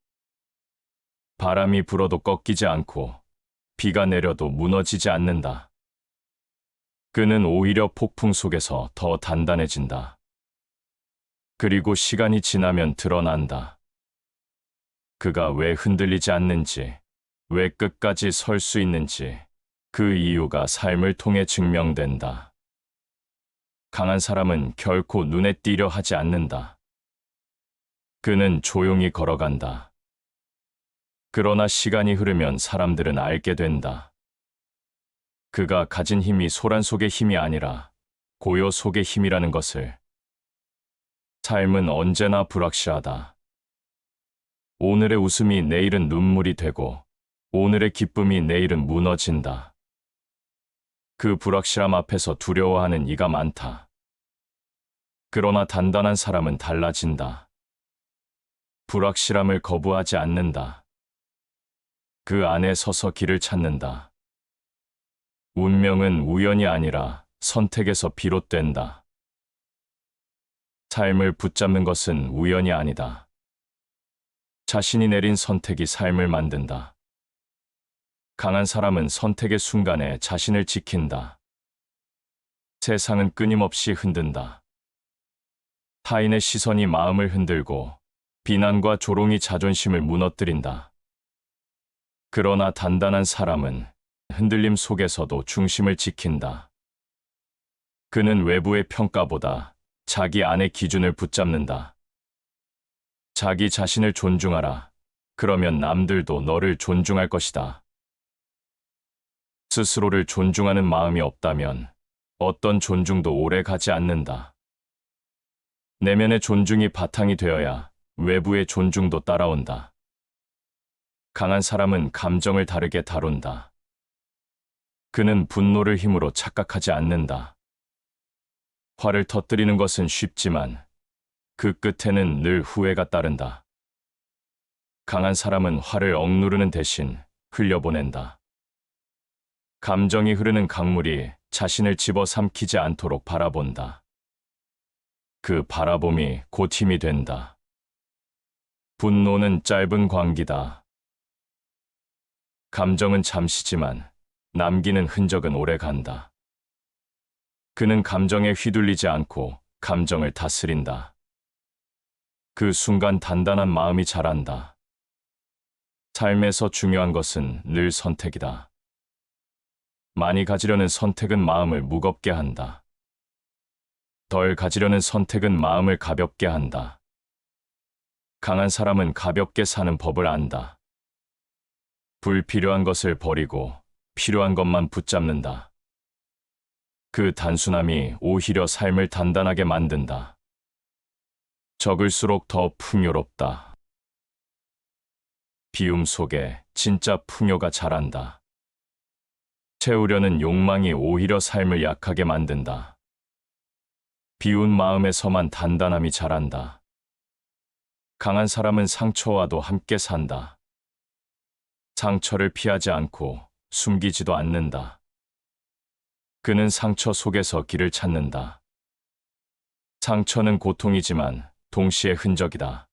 바람이 불어도 꺾이지 않고 비가 내려도 무너지지 않는다. 그는 오히려 폭풍 속에서 더 단단해진다. 그리고 시간이 지나면 드러난다. 그가 왜 흔들리지 않는지, 왜 끝까지 설 수 있는지, 그 이유가 삶을 통해 증명된다. 강한 사람은 결코 눈에 띄려 하지 않는다. 그는 조용히 걸어간다. 그러나 시간이 흐르면 사람들은 알게 된다. 그가 가진 힘이 소란 속의 힘이 아니라 고요 속의 힘이라는 것을. 삶은 언제나 불확실하다. 오늘의 웃음이 내일은 눈물이 되고 오늘의 기쁨이 내일은 무너진다. 그 불확실함 앞에서 두려워하는 이가 많다. 그러나 단단한 사람은 달라진다. 불확실함을 거부하지 않는다. 그 안에 서서 길을 찾는다. 운명은 우연이 아니라 선택에서 비롯된다. 삶을 붙잡는 것은 우연이 아니다. 자신이 내린 선택이 삶을 만든다. 강한 사람은 선택의 순간에 자신을 지킨다. 세상은 끊임없이 흔든다. 타인의 시선이 마음을 흔들고 비난과 조롱이 자존심을 무너뜨린다. 그러나 단단한 사람은 흔들림 속에서도 중심을 지킨다. 그는 외부의 평가보다 자기 안의 기준을 붙잡는다. 자기 자신을 존중하라. 그러면 남들도 너를 존중할 것이다. 스스로를 존중하는 마음이 없다면 어떤 존중도 오래 가지 않는다. 내면의 존중이 바탕이 되어야 외부의 존중도 따라온다. 강한 사람은 감정을 다르게 다룬다. 그는 분노를 힘으로 착각하지 않는다. 화를 터뜨리는 것은 쉽지만 그 끝에는 늘 후회가 따른다. 강한 사람은 화를 억누르는 대신 흘려보낸다. 감정이 흐르는 강물이 자신을 집어삼키지 않도록 바라본다. 그 바라봄이 곧 힘이 된다. 분노는 짧은 광기다. 감정은 잠시지만 남기는 흔적은 오래 간다. 그는 감정에 휘둘리지 않고 감정을 다스린다. 그 순간 단단한 마음이 자란다. 삶에서 중요한 것은 늘 선택이다. 많이 가지려는 선택은 마음을 무겁게 한다. 덜 가지려는 선택은 마음을 가볍게 한다. 강한 사람은 가볍게 사는 법을 안다. 불필요한 것을 버리고 필요한 것만 붙잡는다. 그 단순함이 오히려 삶을 단단하게 만든다. 적을수록 더 풍요롭다. 비움 속에 진짜 풍요가 자란다. 채우려는 욕망이 오히려 삶을 약하게 만든다. 비운 마음에서만 단단함이 자란다. 강한 사람은 상처와도 함께 산다. 상처를 피하지 않고 숨기지도 않는다. 그는 상처 속에서 길을 찾는다. 상처는 고통이지만 동시에 흔적이다.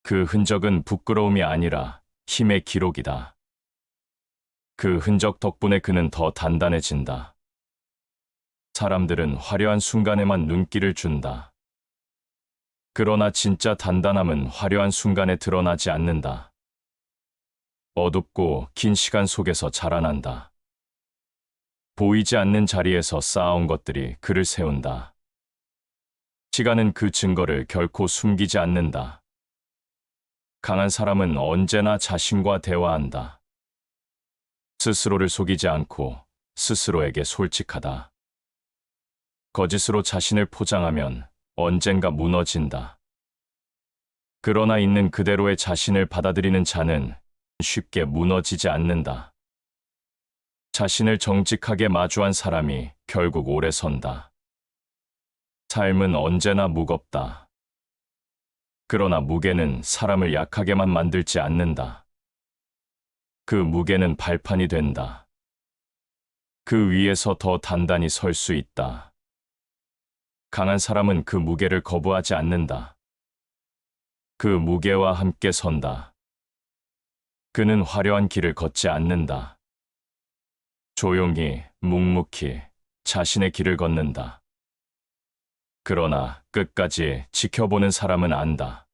그 흔적은 부끄러움이 아니라 힘의 기록이다. 그 흔적 덕분에 그는 더 단단해진다. 사람들은 화려한 순간에만 눈길을 준다. 그러나 진짜 단단함은 화려한 순간에 드러나지 않는다. 어둡고 긴 시간 속에서 자라난다. 보이지 않는 자리에서 쌓아온 것들이 그를 세운다. 시간은 그 증거를 결코 숨기지 않는다. 강한 사람은 언제나 자신과 대화한다. 스스로를 속이지 않고 스스로에게 솔직하다. 거짓으로 자신을 포장하면 언젠가 무너진다. 그러나 있는 그대로의 자신을 받아들이는 자는 쉽게 무너지지 않는다. 자신을 정직하게 마주한 사람이 결국 오래 선다. 삶은 언제나 무겁다. 그러나 무게는 사람을 약하게만 만들지 않는다. 그 무게는 발판이 된다. 그 위에서 더 단단히 설 수 있다. 강한 사람은 그 무게를 거부하지 않는다. 그 무게와 함께 선다. 그는 화려한 길을 걷지 않는다. 조용히, 묵묵히 자신의 길을 걷는다. 그러나 끝까지 지켜보는 사람은 안다.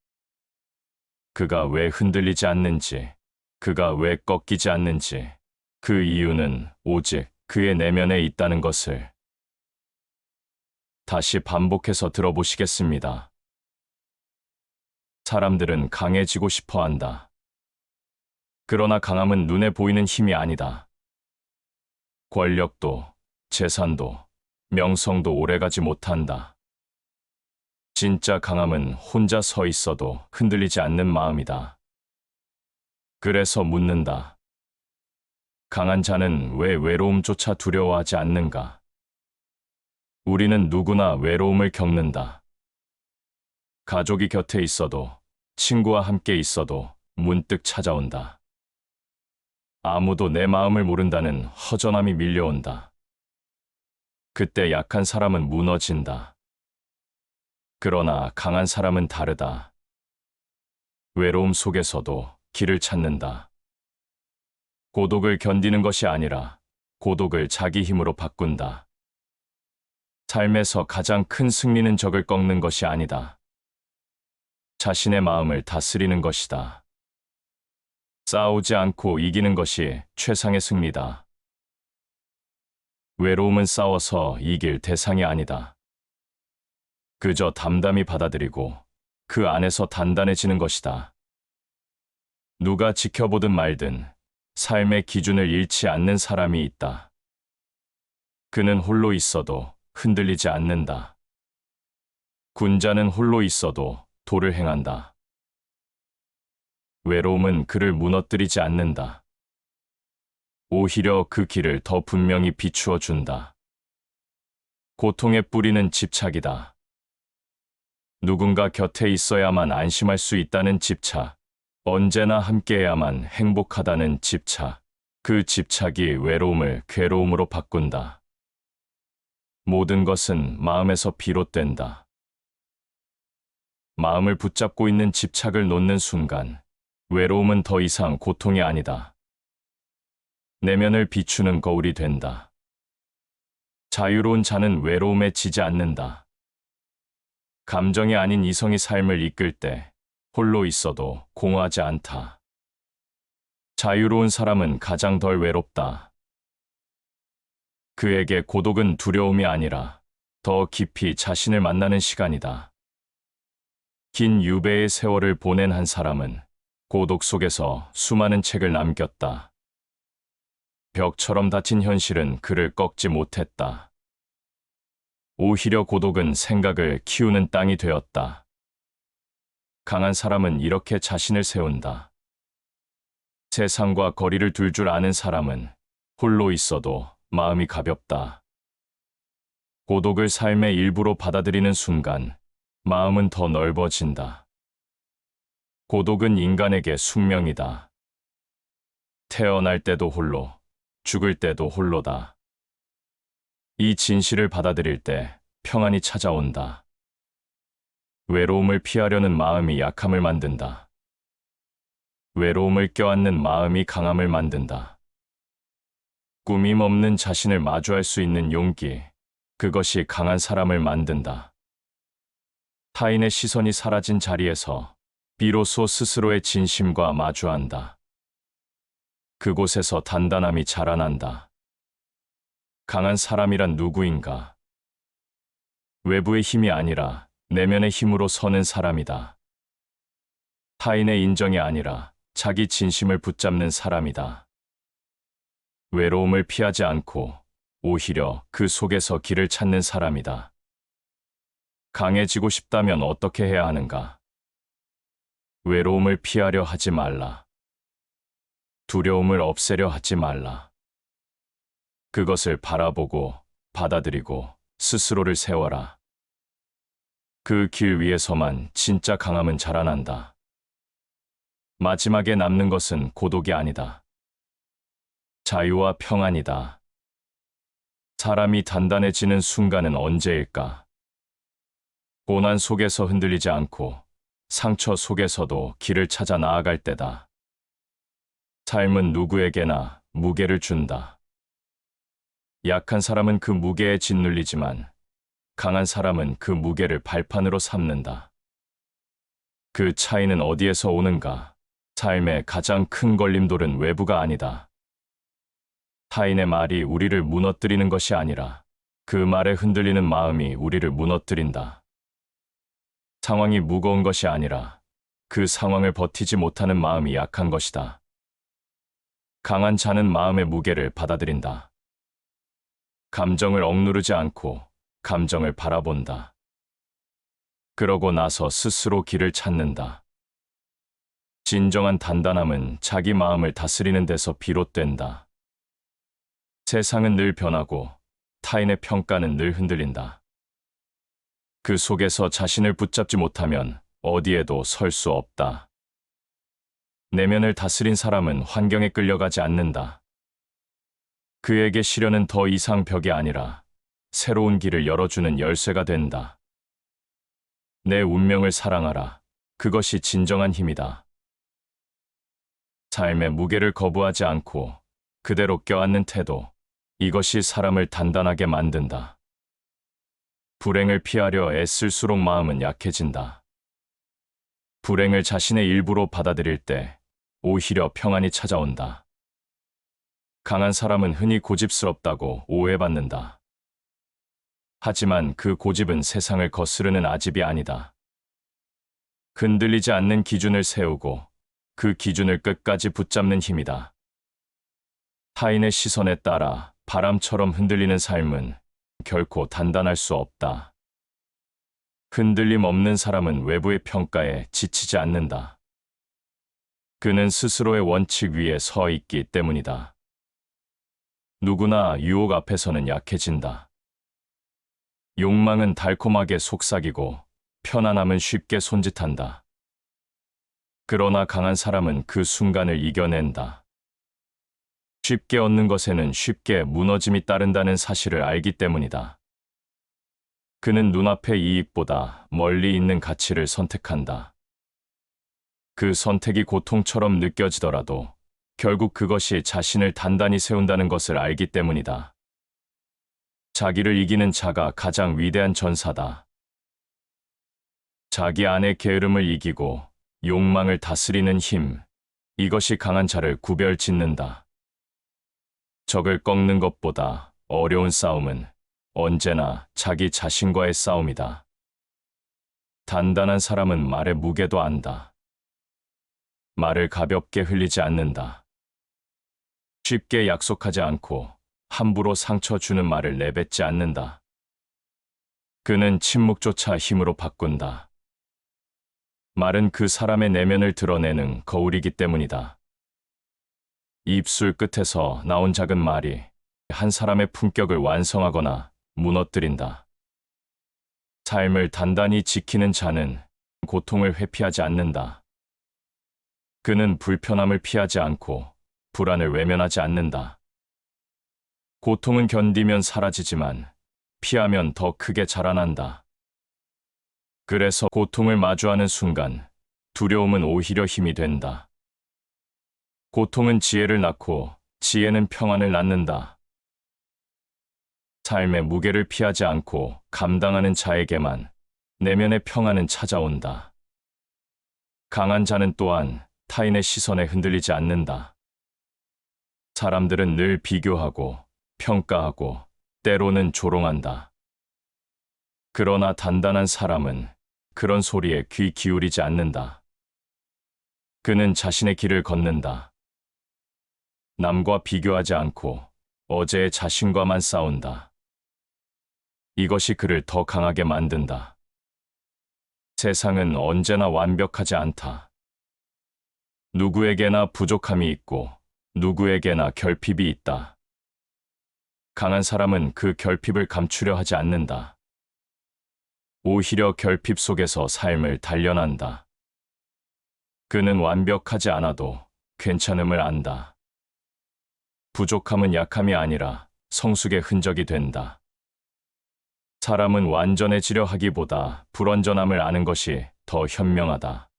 그가 왜 흔들리지 않는지, 그가 왜 꺾이지 않는지, 그 이유는 오직 그의 내면에 있다는 것을. 다시 반복해서 들어보시겠습니다. 사람들은 강해지고 싶어 한다. 그러나 강함은 눈에 보이는 힘이 아니다. 권력도, 재산도, 명성도 오래가지 못한다. 진짜 강함은 혼자 서 있어도 흔들리지 않는 마음이다. 그래서 묻는다. 강한 자는 왜 외로움조차 두려워하지 않는가? 우리는 누구나 외로움을 겪는다. 가족이 곁에 있어도, 친구와 함께 있어도 문득 찾아온다. 아무도 내 마음을 모른다는 허전함이 밀려온다. 그때 약한 사람은 무너진다. 그러나 강한 사람은 다르다. 외로움 속에서도 길을 찾는다. 고독을 견디는 것이 아니라 고독을 자기 힘으로 바꾼다. 삶에서 가장 큰 승리는 적을 꺾는 것이 아니다. 자신의 마음을 다스리는 것이다. 싸우지 않고 이기는 것이 최상의 승리다. 외로움은 싸워서 이길 대상이 아니다. 그저 담담히 받아들이고 그 안에서 단단해지는 것이다. 누가 지켜보든 말든 삶의 기준을 잃지 않는 사람이 있다. 그는 홀로 있어도 흔들리지 않는다. 군자는 홀로 있어도 도를 행한다. 외로움은 그를 무너뜨리지 않는다. 오히려 그 길을 더 분명히 비추어 준다. 고통의 뿌리는 집착이다. 누군가 곁에 있어야만 안심할 수 있다는 집착, 언제나 함께해야만 행복하다는 집착, 그 집착이 외로움을 괴로움으로 바꾼다. 모든 것은 마음에서 비롯된다. 마음을 붙잡고 있는 집착을 놓는 순간, 외로움은 더 이상 고통이 아니다. 내면을 비추는 거울이 된다. 자유로운 자는 외로움에 지지 않는다. 감정이 아닌 이성이 삶을 이끌 때 홀로 있어도 공허하지 않다. 자유로운 사람은 가장 덜 외롭다. 그에게 고독은 두려움이 아니라 더 깊이 자신을 만나는 시간이다. 긴 유배의 세월을 보낸 한 사람은 고독 속에서 수많은 책을 남겼다. 벽처럼 닫힌 현실은 그를 꺾지 못했다. 오히려 고독은 생각을 키우는 땅이 되었다. 강한 사람은 이렇게 자신을 세운다. 세상과 거리를 둘 줄 아는 사람은 홀로 있어도 마음이 가볍다. 고독을 삶의 일부로 받아들이는 순간 마음은 더 넓어진다. 고독은 인간에게 숙명이다. 태어날 때도 홀로, 죽을 때도 홀로다. 이 진실을 받아들일 때 평안이 찾아온다. 외로움을 피하려는 마음이 약함을 만든다. 외로움을 껴안는 마음이 강함을 만든다. 꾸밈 없는 자신을 마주할 수 있는 용기, 그것이 강한 사람을 만든다. 타인의 시선이 사라진 자리에서 비로소 스스로의 진심과 마주한다. 그곳에서 단단함이 자라난다. 강한 사람이란 누구인가? 외부의 힘이 아니라 내면의 힘으로 서는 사람이다. 타인의 인정이 아니라 자기 진심을 붙잡는 사람이다. 외로움을 피하지 않고 오히려 그 속에서 길을 찾는 사람이다. 강해지고 싶다면 어떻게 해야 하는가? 외로움을 피하려 하지 말라. 두려움을 없애려 하지 말라. 그것을 바라보고 받아들이고 스스로를 세워라. 그 길 위에서만 진짜 강함은 자라난다. 마지막에 남는 것은 고독이 아니다. 자유와 평안이다. 사람이 단단해지는 순간은 언제일까? 고난 속에서 흔들리지 않고 상처 속에서도 길을 찾아 나아갈 때다. 삶은 누구에게나 무게를 준다. 약한 사람은 그 무게에 짓눌리지만 강한 사람은 그 무게를 발판으로 삼는다. 그 차이는 어디에서 오는가? 삶의 가장 큰 걸림돌은 외부가 아니다. 타인의 말이 우리를 무너뜨리는 것이 아니라 그 말에 흔들리는 마음이 우리를 무너뜨린다. 상황이 무거운 것이 아니라 그 상황을 버티지 못하는 마음이 약한 것이다. 강한 자는 마음의 무게를 받아들인다. 감정을 억누르지 않고 감정을 바라본다. 그러고 나서 스스로 길을 찾는다. 진정한 단단함은 자기 마음을 다스리는 데서 비롯된다. 세상은 늘 변하고 타인의 평가는 늘 흔들린다. 그 속에서 자신을 붙잡지 못하면 어디에도 설 수 없다. 내면을 다스린 사람은 환경에 끌려가지 않는다. 그에게 시련은 더 이상 벽이 아니라 새로운 길을 열어주는 열쇠가 된다. 내 운명을 사랑하라. 그것이 진정한 힘이다. 삶의 무게를 거부하지 않고 그대로 껴안는 태도, 이것이 사람을 단단하게 만든다. 불행을 피하려 애쓸수록 마음은 약해진다. 불행을 자신의 일부로 받아들일 때 오히려 평안이 찾아온다. 강한 사람은 흔히 고집스럽다고 오해받는다. 하지만 그 고집은 세상을 거스르는 아집이 아니다. 흔들리지 않는 기준을 세우고 그 기준을 끝까지 붙잡는 힘이다. 타인의 시선에 따라 바람처럼 흔들리는 삶은 결코 단단할 수 없다. 흔들림 없는 사람은 외부의 평가에 지치지 않는다. 그는 스스로의 원칙 위에 서 있기 때문이다. 누구나 유혹 앞에서는 약해진다. 욕망은 달콤하게 속삭이고 편안함은 쉽게 손짓한다. 그러나 강한 사람은 그 순간을 이겨낸다. 쉽게 얻는 것에는 쉽게 무너짐이 따른다는 사실을 알기 때문이다. 그는 눈앞의 이익보다 멀리 있는 가치를 선택한다. 그 선택이 고통처럼 느껴지더라도 결국 그것이 자신을 단단히 세운다는 것을 알기 때문이다. 자기를 이기는 자가 가장 위대한 전사다. 자기 안의 게으름을 이기고 욕망을 다스리는 힘, 이것이 강한 자를 구별짓는다. 적을 꺾는 것보다 어려운 싸움은 언제나 자기 자신과의 싸움이다. 단단한 사람은 말의 무게도 안다. 말을 가볍게 흘리지 않는다. 쉽게 약속하지 않고 함부로 상처 주는 말을 내뱉지 않는다. 그는 침묵조차 힘으로 바꾼다. 말은 그 사람의 내면을 드러내는 거울이기 때문이다. 입술 끝에서 나온 작은 말이 한 사람의 품격을 완성하거나 무너뜨린다. 삶을 단단히 지키는 자는 고통을 회피하지 않는다. 그는 불편함을 피하지 않고 불안을 외면하지 않는다. 고통은 견디면 사라지지만 피하면 더 크게 자라난다. 그래서 고통을 마주하는 순간 두려움은 오히려 힘이 된다. 고통은 지혜를 낳고 지혜는 평안을 낳는다. 삶의 무게를 피하지 않고 감당하는 자에게만 내면의 평안은 찾아온다. 강한 자는 또한 타인의 시선에 흔들리지 않는다. 사람들은 늘 비교하고 평가하고 때로는 조롱한다. 그러나 단단한 사람은 그런 소리에 귀 기울이지 않는다. 그는 자신의 길을 걷는다. 남과 비교하지 않고 어제의 자신과만 싸운다. 이것이 그를 더 강하게 만든다. 세상은 언제나 완벽하지 않다. 누구에게나 부족함이 있고 누구에게나 결핍이 있다. 강한 사람은 그 결핍을 감추려 하지 않는다. 오히려 결핍 속에서 삶을 단련한다. 그는 완벽하지 않아도 괜찮음을 안다. 부족함은 약함이 아니라 성숙의 흔적이 된다. 사람은 완전해지려 하기보다 불완전함을 아는 것이 더 현명하다.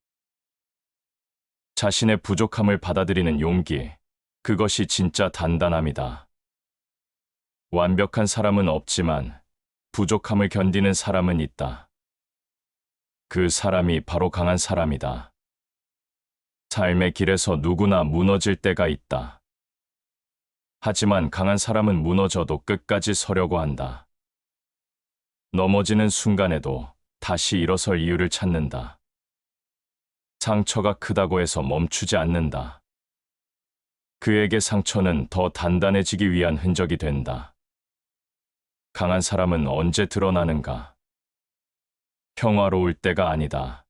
자신의 부족함을 받아들이는 용기, 그것이 진짜 단단함이다. 완벽한 사람은 없지만 부족함을 견디는 사람은 있다. 그 사람이 바로 강한 사람이다. 삶의 길에서 누구나 무너질 때가 있다. 하지만 강한 사람은 무너져도 끝까지 서려고 한다. 넘어지는 순간에도 다시 일어설 이유를 찾는다. 상처가 크다고 해서 멈추지 않는다. 그에게 상처는 더 단단해지기 위한 흔적이 된다. 강한 사람은 언제 드러나는가? 평화로울 때가 아니다.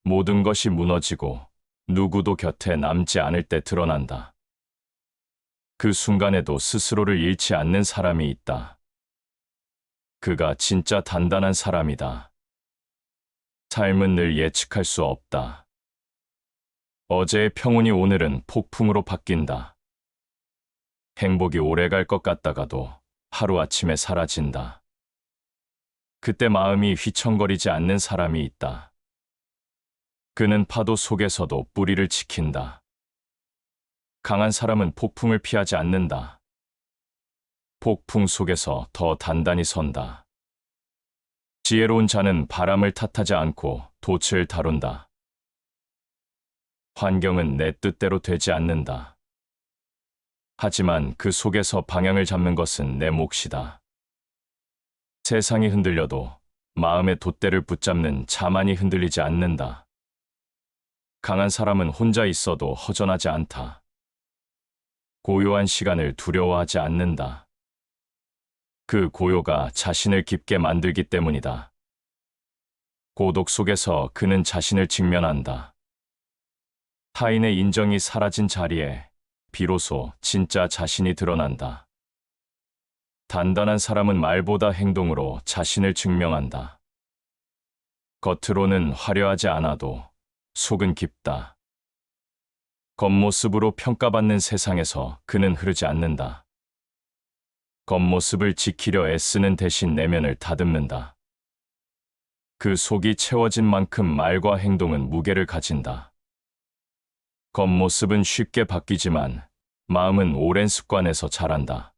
모든 것이 무너지고 누구도 곁에 남지 않을 때 드러난다. 그 순간에도 스스로를 잃지 않는 사람이 있다. 그가 진짜 단단한 사람이다. 삶은 늘 예측할 수 없다. 어제의 평온이 오늘은 폭풍으로 바뀐다. 행복이 오래 갈 것 같다가도 하루아침에 사라진다. 그때 마음이 휘청거리지 않는 사람이 있다. 그는 파도 속에서도 뿌리를 지킨다. 강한 사람은 폭풍을 피하지 않는다. 폭풍 속에서 더 단단히 선다. 지혜로운 자는 바람을 탓하지 않고 돛을 다룬다. 환경은 내 뜻대로 되지 않는다. 하지만 그 속에서 방향을 잡는 것은 내 몫이다. 세상이 흔들려도 마음의 돛대를 붙잡는 자만이 흔들리지 않는다. 강한 사람은 혼자 있어도 허전하지 않다. 고요한 시간을 두려워하지 않는다. 그 고요가 자신을 깊게 만들기 때문이다. 고독 속에서 그는 자신을 직면한다. 타인의 인정이 사라진 자리에 비로소 진짜 자신이 드러난다. 단단한 사람은 말보다 행동으로 자신을 증명한다. 겉으로는 화려하지 않아도 속은 깊다. 겉모습으로 평가받는 세상에서 그는 흐르지 않는다. 겉모습을 지키려 애쓰는 대신 내면을 다듬는다. 그 속이 채워진 만큼 말과 행동은 무게를 가진다. 겉모습은 쉽게 바뀌지만 마음은 오랜 습관에서 자란다.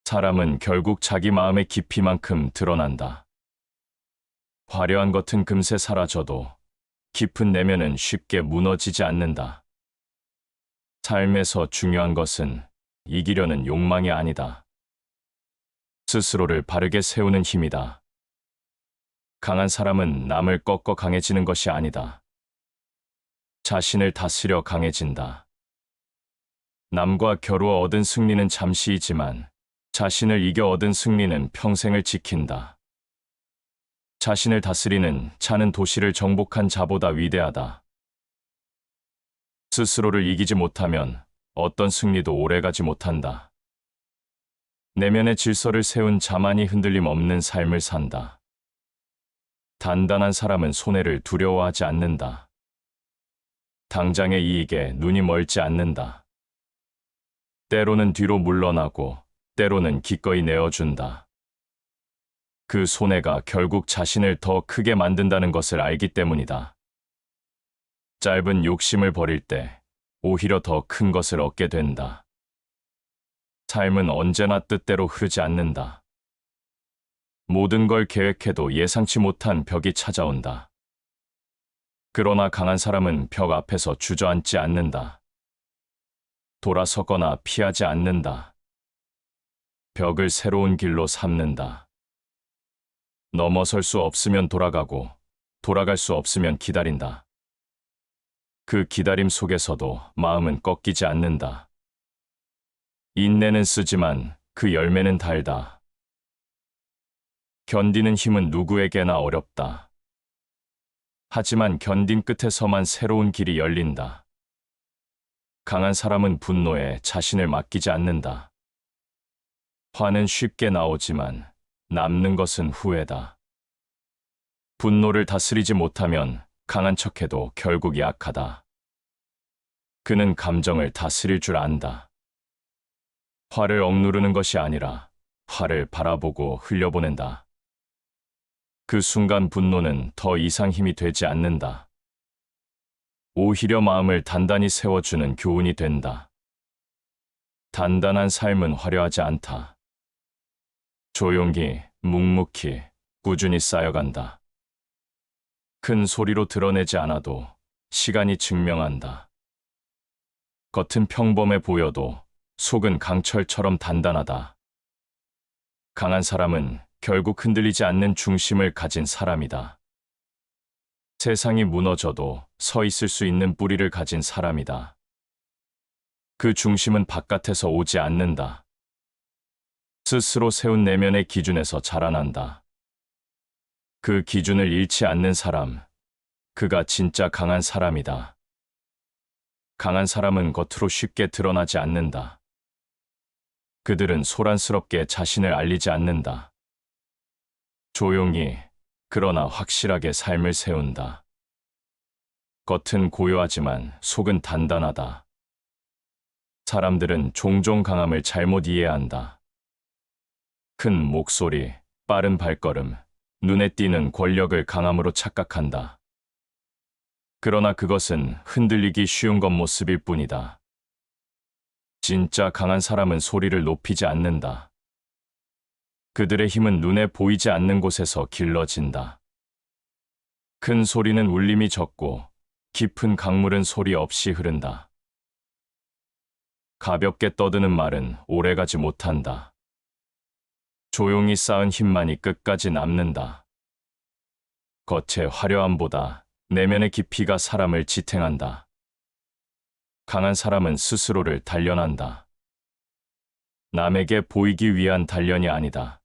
사람은 결국 자기 마음의 깊이만큼 드러난다. 화려한 겉은 금세 사라져도 깊은 내면은 쉽게 무너지지 않는다. 삶에서 중요한 것은 이기려는 욕망이 아니다. 스스로를 바르게 세우는 힘이다. 강한 사람은 남을 꺾어 강해지는 것이 아니다. 자신을 다스려 강해진다. 남과 겨루어 얻은 승리는 잠시이지만 자신을 이겨 얻은 승리는 평생을 지킨다. 자신을 다스리는 자는 도시를 정복한 자보다 위대하다. 스스로를 이기지 못하면 어떤 승리도 오래가지 못한다. 내면의 질서를 세운 자만이 흔들림 없는 삶을 산다. 단단한 사람은 손해를 두려워하지 않는다. 당장의 이익에 눈이 멀지 않는다. 때로는 뒤로 물러나고 때로는 기꺼이 내어준다. 그 손해가 결국 자신을 더 크게 만든다는 것을 알기 때문이다. 짧은 욕심을 버릴 때 오히려 더 큰 것을 얻게 된다. 삶은 언제나 뜻대로 흐르지 않는다. 모든 걸 계획해도 예상치 못한 벽이 찾아온다. 그러나 강한 사람은 벽 앞에서 주저앉지 않는다. 돌아서거나 피하지 않는다. 벽을 새로운 길로 삼는다. 넘어설 수 없으면 돌아가고, 돌아갈 수 없으면 기다린다. 그 기다림 속에서도 마음은 꺾이지 않는다. 인내는 쓰지만 그 열매는 달다. 견디는 힘은 누구에게나 어렵다. 하지만 견딘 끝에서만 새로운 길이 열린다. 강한 사람은 분노에 자신을 맡기지 않는다. 화는 쉽게 나오지만 남는 것은 후회다. 분노를 다스리지 못하면 강한 척해도 결국 약하다. 그는 감정을 다스릴 줄 안다. 화를 억누르는 것이 아니라 화를 바라보고 흘려보낸다. 그 순간 분노는 더 이상 힘이 되지 않는다. 오히려 마음을 단단히 세워주는 교훈이 된다. 단단한 삶은 화려하지 않다. 조용히, 묵묵히, 꾸준히 쌓여간다. 큰 소리로 드러내지 않아도 시간이 증명한다. 겉은 평범해 보여도 속은 강철처럼 단단하다. 강한 사람은 결국 흔들리지 않는 중심을 가진 사람이다. 세상이 무너져도 서 있을 수 있는 뿌리를 가진 사람이다. 그 중심은 바깥에서 오지 않는다. 스스로 세운 내면의 기준에서 자라난다. 그 기준을 잃지 않는 사람, 그가 진짜 강한 사람이다. 강한 사람은 겉으로 쉽게 드러나지 않는다. 그들은 소란스럽게 자신을 알리지 않는다. 조용히, 그러나 확실하게 삶을 세운다. 겉은 고요하지만 속은 단단하다. 사람들은 종종 강함을 잘못 이해한다. 큰 목소리, 빠른 발걸음, 눈에 띄는 권력을 강함으로 착각한다. 그러나 그것은 흔들리기 쉬운 겉모습일 뿐이다. 진짜 강한 사람은 소리를 높이지 않는다. 그들의 힘은 눈에 보이지 않는 곳에서 길러진다. 큰 소리는 울림이 적고 깊은 강물은 소리 없이 흐른다. 가볍게 떠드는 말은 오래가지 못한다. 조용히 쌓은 힘만이 끝까지 남는다. 겉의 화려함보다 내면의 깊이가 사람을 지탱한다. 강한 사람은 스스로를 단련한다. 남에게 보이기 위한 단련이 아니다.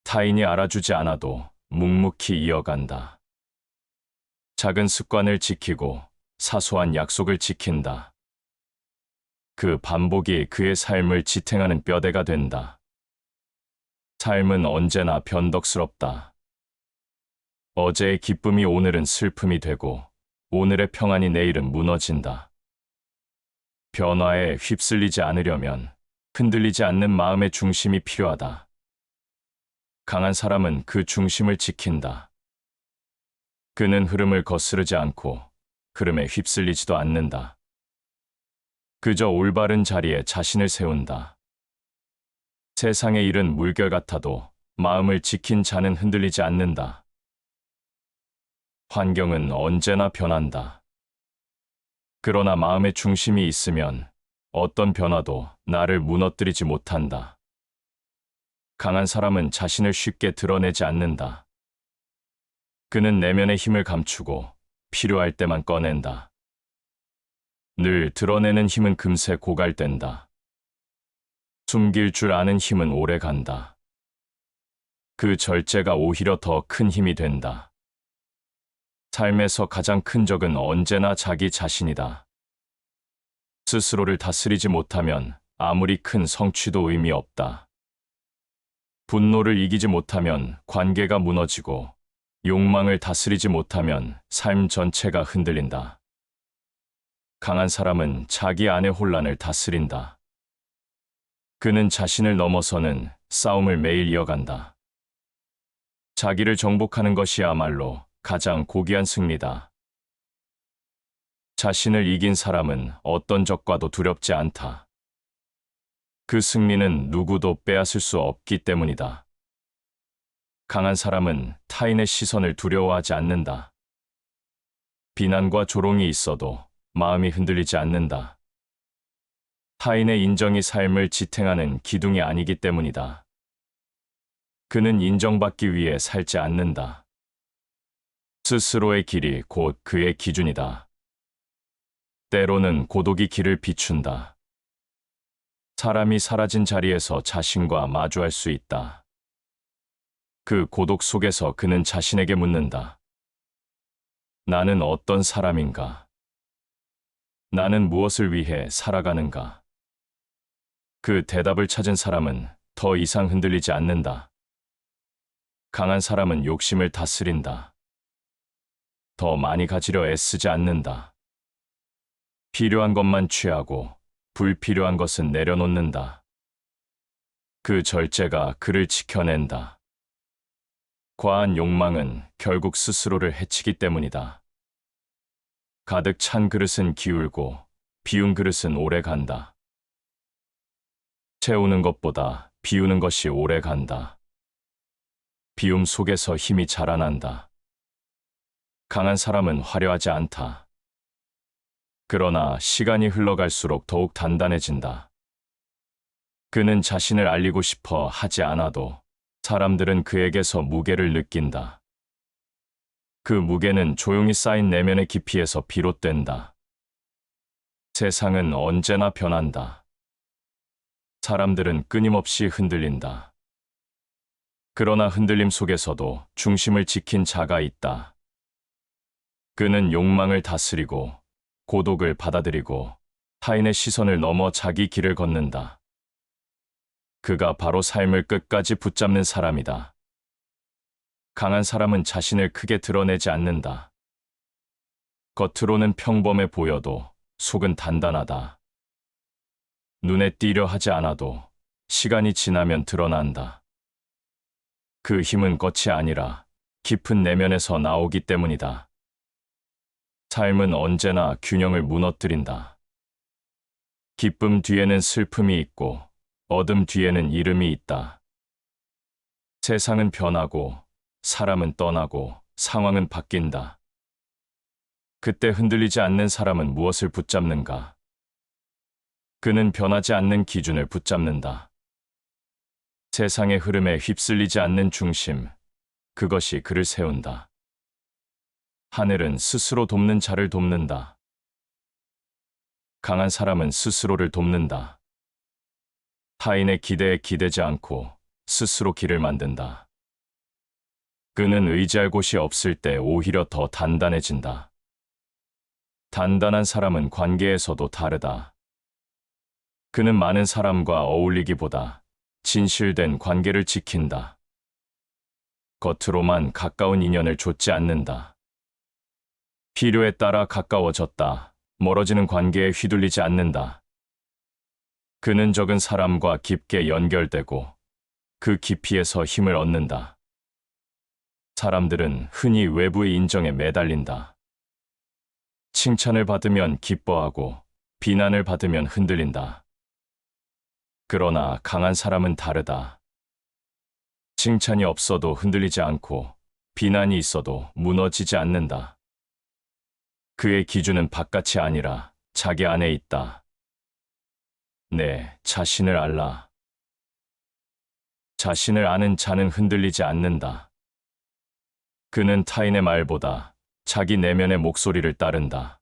타인이 알아주지 않아도 묵묵히 이어간다. 작은 습관을 지키고 사소한 약속을 지킨다. 그 반복이 그의 삶을 지탱하는 뼈대가 된다. 삶은 언제나 변덕스럽다. 어제의 기쁨이 오늘은 슬픔이 되고 오늘의 평안이 내일은 무너진다. 변화에 휩쓸리지 않으려면 흔들리지 않는 마음의 중심이 필요하다. 강한 사람은 그 중심을 지킨다. 그는 흐름을 거스르지 않고 흐름에 휩쓸리지도 않는다. 그저 올바른 자리에 자신을 세운다. 세상의 일은 물결 같아도 마음을 지킨 자는 흔들리지 않는다. 환경은 언제나 변한다. 그러나 마음의 중심이 있으면 어떤 변화도 나를 무너뜨리지 못한다. 강한 사람은 자신을 쉽게 드러내지 않는다. 그는 내면의 힘을 감추고 필요할 때만 꺼낸다. 늘 드러내는 힘은 금세 고갈된다. 숨길 줄 아는 힘은 오래 간다. 그 절제가 오히려 더 큰 힘이 된다. 삶에서 가장 큰 적은 언제나 자기 자신이다. 스스로를 다스리지 못하면 아무리 큰 성취도 의미 없다. 분노를 이기지 못하면 관계가 무너지고 욕망을 다스리지 못하면 삶 전체가 흔들린다. 강한 사람은 자기 안의 혼란을 다스린다. 그는 자신을 넘어서는 싸움을 매일 이어간다. 자기를 정복하는 것이야말로 가장 고귀한 승리다. 자신을 이긴 사람은 어떤 적과도 두렵지 않다. 그 승리는 누구도 빼앗을 수 없기 때문이다. 강한 사람은 타인의 시선을 두려워하지 않는다. 비난과 조롱이 있어도 마음이 흔들리지 않는다. 타인의 인정이 삶을 지탱하는 기둥이 아니기 때문이다. 그는 인정받기 위해 살지 않는다. 스스로의 길이 곧 그의 기준이다. 때로는 고독이 길을 비춘다. 사람이 사라진 자리에서 자신과 마주할 수 있다. 그 고독 속에서 그는 자신에게 묻는다. 나는 어떤 사람인가? 나는 무엇을 위해 살아가는가? 그 대답을 찾은 사람은 더 이상 흔들리지 않는다. 강한 사람은 욕심을 다스린다. 더 많이 가지려 애쓰지 않는다. 필요한 것만 취하고 불필요한 것은 내려놓는다. 그 절제가 그를 지켜낸다. 과한 욕망은 결국 스스로를 해치기 때문이다. 가득 찬 그릇은 기울고 비운 그릇은 오래 간다. 채우는 것보다 비우는 것이 오래 간다. 비움 속에서 힘이 자라난다. 강한 사람은 화려하지 않다. 그러나 시간이 흘러갈수록 더욱 단단해진다. 그는 자신을 알리고 싶어 하지 않아도 사람들은 그에게서 무게를 느낀다. 그 무게는 조용히 쌓인 내면의 깊이에서 비롯된다. 세상은 언제나 변한다. 사람들은 끊임없이 흔들린다. 그러나 흔들림 속에서도 중심을 지킨 자가 있다. 그는 욕망을 다스리고 고독을 받아들이고 타인의 시선을 넘어 자기 길을 걷는다. 그가 바로 삶을 끝까지 붙잡는 사람이다. 강한 사람은 자신을 크게 드러내지 않는다. 겉으로는 평범해 보여도 속은 단단하다. 눈에 띄려 하지 않아도 시간이 지나면 드러난다. 그 힘은 겉이 아니라 깊은 내면에서 나오기 때문이다. 삶은 언제나 균형을 무너뜨린다. 기쁨 뒤에는 슬픔이 있고 어둠 뒤에는 이름이 있다. 세상은 변하고 사람은 떠나고 상황은 바뀐다. 그때 흔들리지 않는 사람은 무엇을 붙잡는가? 그는 변하지 않는 기준을 붙잡는다. 세상의 흐름에 휩쓸리지 않는 중심, 그것이 그를 세운다. 하늘은 스스로 돕는 자를 돕는다. 강한 사람은 스스로를 돕는다. 타인의 기대에 기대지 않고 스스로 길을 만든다. 그는 의지할 곳이 없을 때 오히려 더 단단해진다. 단단한 사람은 관계에서도 다르다. 그는 많은 사람과 어울리기보다 진실된 관계를 지킨다. 겉으로만 가까운 인연을 좇지 않는다. 필요에 따라 가까워졌다. 멀어지는 관계에 휘둘리지 않는다. 그는 적은 사람과 깊게 연결되고 그 깊이에서 힘을 얻는다. 사람들은 흔히 외부의 인정에 매달린다. 칭찬을 받으면 기뻐하고 비난을 받으면 흔들린다. 그러나 강한 사람은 다르다. 칭찬이 없어도 흔들리지 않고 비난이 있어도 무너지지 않는다. 그의 기준은 바깥이 아니라 자기 안에 있다. 네, 자신을 알라. 자신을 아는 자는 흔들리지 않는다. 그는 타인의 말보다 자기 내면의 목소리를 따른다.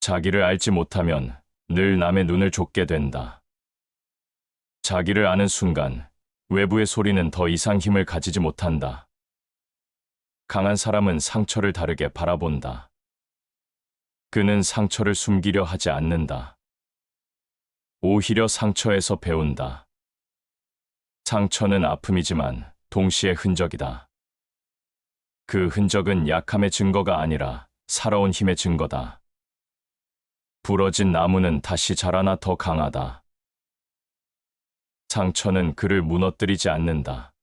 자기를 알지 못하면 늘 남의 눈을 좇게 된다. 자기를 아는 순간 외부의 소리는 더 이상 힘을 가지지 못한다. 강한 사람은 상처를 다르게 바라본다. 그는 상처를 숨기려 하지 않는다. 오히려 상처에서 배운다. 상처는 아픔이지만 동시에 흔적이다. 그 흔적은 약함의 증거가 아니라 살아온 힘의 증거다. 부러진 나무는 다시 자라나 더 강하다. 상처는 그를 무너뜨리지 않는다.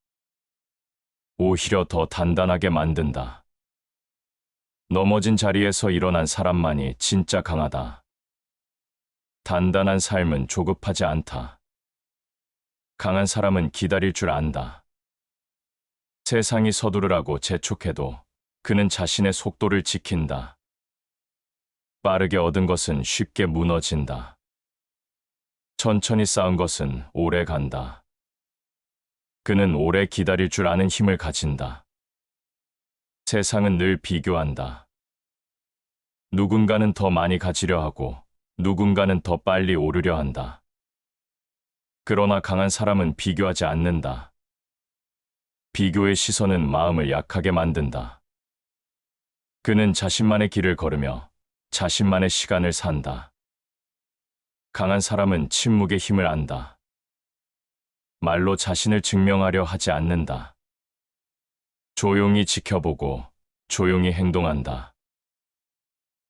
오히려 더 단단하게 만든다. 넘어진 자리에서 일어난 사람만이 진짜 강하다. 단단한 삶은 조급하지 않다. 강한 사람은 기다릴 줄 안다. 세상이 서두르라고 재촉해도 그는 자신의 속도를 지킨다. 빠르게 얻은 것은 쉽게 무너진다. 천천히 쌓은 것은 오래 간다. 그는 오래 기다릴 줄 아는 힘을 가진다. 세상은 늘 비교한다. 누군가는 더 많이 가지려 하고 누군가는 더 빨리 오르려 한다. 그러나 강한 사람은 비교하지 않는다. 비교의 시선은 마음을 약하게 만든다. 그는 자신만의 길을 걸으며 자신만의 시간을 산다. 강한 사람은 침묵의 힘을 안다. 말로 자신을 증명하려 하지 않는다. 조용히 지켜보고 조용히 행동한다.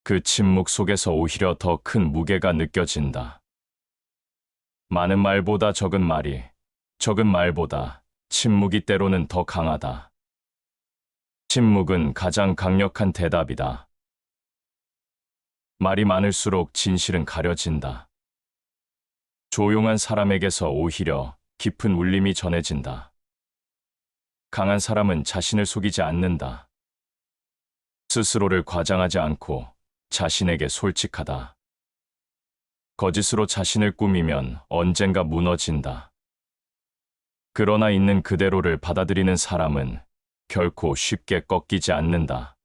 그 침묵 속에서 오히려 더 큰 무게가 느껴진다. 많은 말보다 적은 말이, 적은 말보다 침묵이 때로는 더 강하다. 침묵은 가장 강력한 대답이다. 말이 많을수록 진실은 가려진다. 조용한 사람에게서 오히려 깊은 울림이 전해진다. 강한 사람은 자신을 속이지 않는다. 스스로를 과장하지 않고 자신에게 솔직하다. 거짓으로 자신을 꾸미면 언젠가 무너진다. 그러나 있는 그대로를 받아들이는 사람은 결코 쉽게 꺾이지 않는다.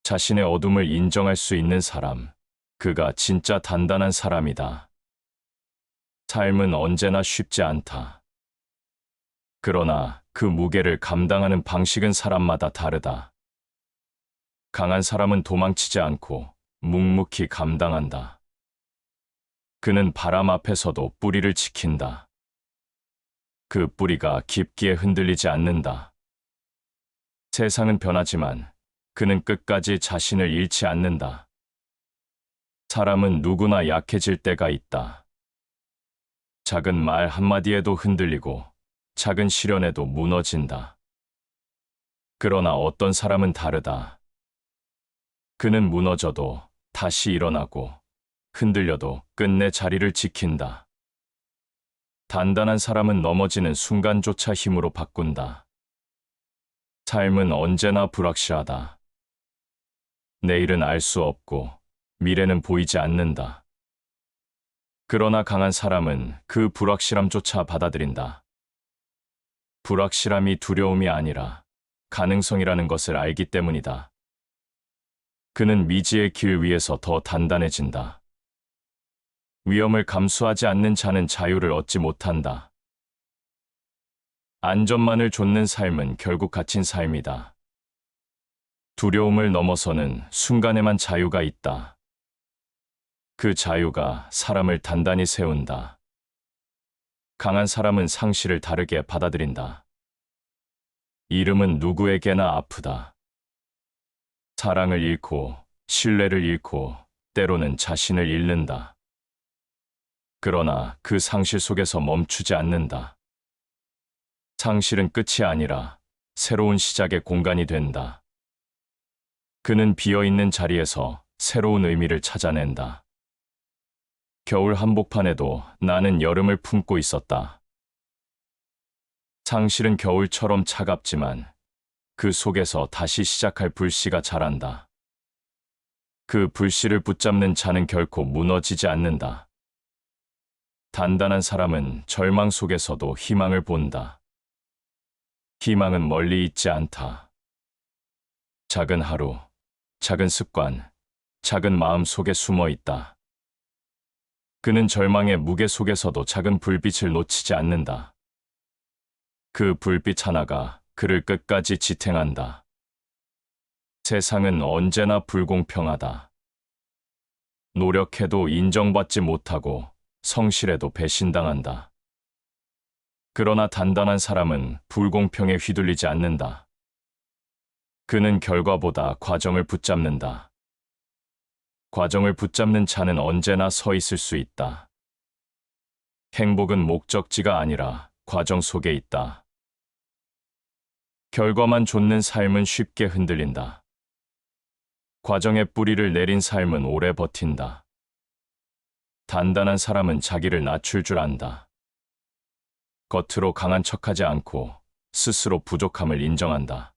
자신의 어둠을 인정할 수 있는 사람, 그가 진짜 단단한 사람이다. 삶은 언제나 쉽지 않다. 그러나 그 무게를 감당하는 방식은 사람마다 다르다. 강한 사람은 도망치지 않고 묵묵히 감당한다. 그는 바람 앞에서도 뿌리를 지킨다. 그 뿌리가 깊기에 흔들리지 않는다. 세상은 변하지만 그는 끝까지 자신을 잃지 않는다. 사람은 누구나 약해질 때가 있다. 작은 말 한마디에도 흔들리고 작은 시련에도 무너진다. 그러나 어떤 사람은 다르다. 그는 무너져도 다시 일어나고 흔들려도 끝내 자리를 지킨다. 단단한 사람은 넘어지는 순간조차 힘으로 바꾼다. 삶은 언제나 불확실하다. 내일은 알 수 없고 미래는 보이지 않는다. 그러나 강한 사람은 그 불확실함조차 받아들인다. 불확실함이 두려움이 아니라 가능성이라는 것을 알기 때문이다. 그는 미지의 길 위에서 더 단단해진다. 위험을 감수하지 않는 자는 자유를 얻지 못한다. 안전만을 좇는 삶은 결국 갇힌 삶이다. 두려움을 넘어서는 순간에만 자유가 있다. 그 자유가 사람을 단단히 세운다. 강한 사람은 상실을 다르게 받아들인다. 이름은 누구에게나 아프다. 사랑을 잃고, 신뢰를 잃고, 때로는 자신을 잃는다. 그러나 그 상실 속에서 멈추지 않는다. 상실은 끝이 아니라 새로운 시작의 공간이 된다. 그는 비어있는 자리에서 새로운 의미를 찾아낸다. 겨울 한복판에도 나는 여름을 품고 있었다. 상실은 겨울처럼 차갑지만 그 속에서 다시 시작할 불씨가 자란다. 그 불씨를 붙잡는 자는 결코 무너지지 않는다. 단단한 사람은 절망 속에서도 희망을 본다. 희망은 멀리 있지 않다. 작은 하루, 작은 습관, 작은 마음 속에 숨어 있다. 그는 절망의 무게 속에서도 작은 불빛을 놓치지 않는다. 그 불빛 하나가 그를 끝까지 지탱한다. 세상은 언제나 불공평하다. 노력해도 인정받지 못하고 성실해도 배신당한다. 그러나 단단한 사람은 불공평에 휘둘리지 않는다. 그는 결과보다 과정을 붙잡는다. 과정을 붙잡는 자는 언제나 서 있을 수 있다. 행복은 목적지가 아니라 과정 속에 있다. 결과만 좇는 삶은 쉽게 흔들린다. 과정에 뿌리를 내린 삶은 오래 버틴다. 단단한 사람은 자기를 낮출 줄 안다. 겉으로 강한 척하지 않고 스스로 부족함을 인정한다.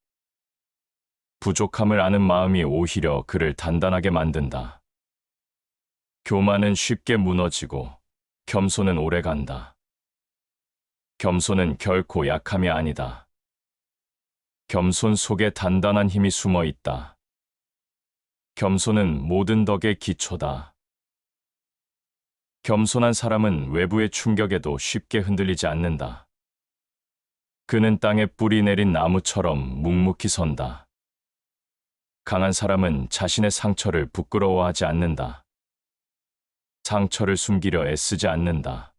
부족함을 아는 마음이 오히려 그를 단단하게 만든다. 교만은 쉽게 무너지고 겸손은 오래 간다. 겸손은 결코 약함이 아니다. 겸손 속에 단단한 힘이 숨어 있다. 겸손은 모든 덕의 기초다. 겸손한 사람은 외부의 충격에도 쉽게 흔들리지 않는다. 그는 땅에 뿌리 내린 나무처럼 묵묵히 선다. 강한 사람은 자신의 상처를 부끄러워하지 않는다. 상처를 숨기려 애쓰지 않는다.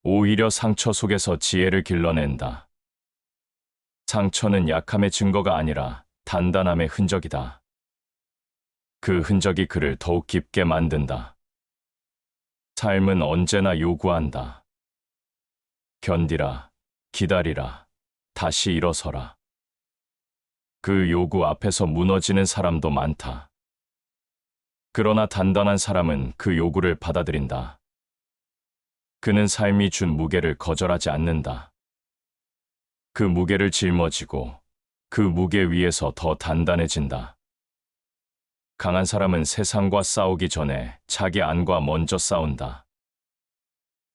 오히려 상처 속에서 지혜를 길러낸다. 상처는 약함의 증거가 아니라 단단함의 흔적이다. 그 흔적이 그를 더욱 깊게 만든다. 삶은 언제나 요구한다. 견디라, 기다리라, 다시 일어서라. 그 요구 앞에서 무너지는 사람도 많다. 그러나 단단한 사람은 그 요구를 받아들인다. 그는 삶이 준 무게를 거절하지 않는다. 그 무게를 짊어지고 그 무게 위에서 더 단단해진다. 강한 사람은 세상과 싸우기 전에 자기 안과 먼저 싸운다.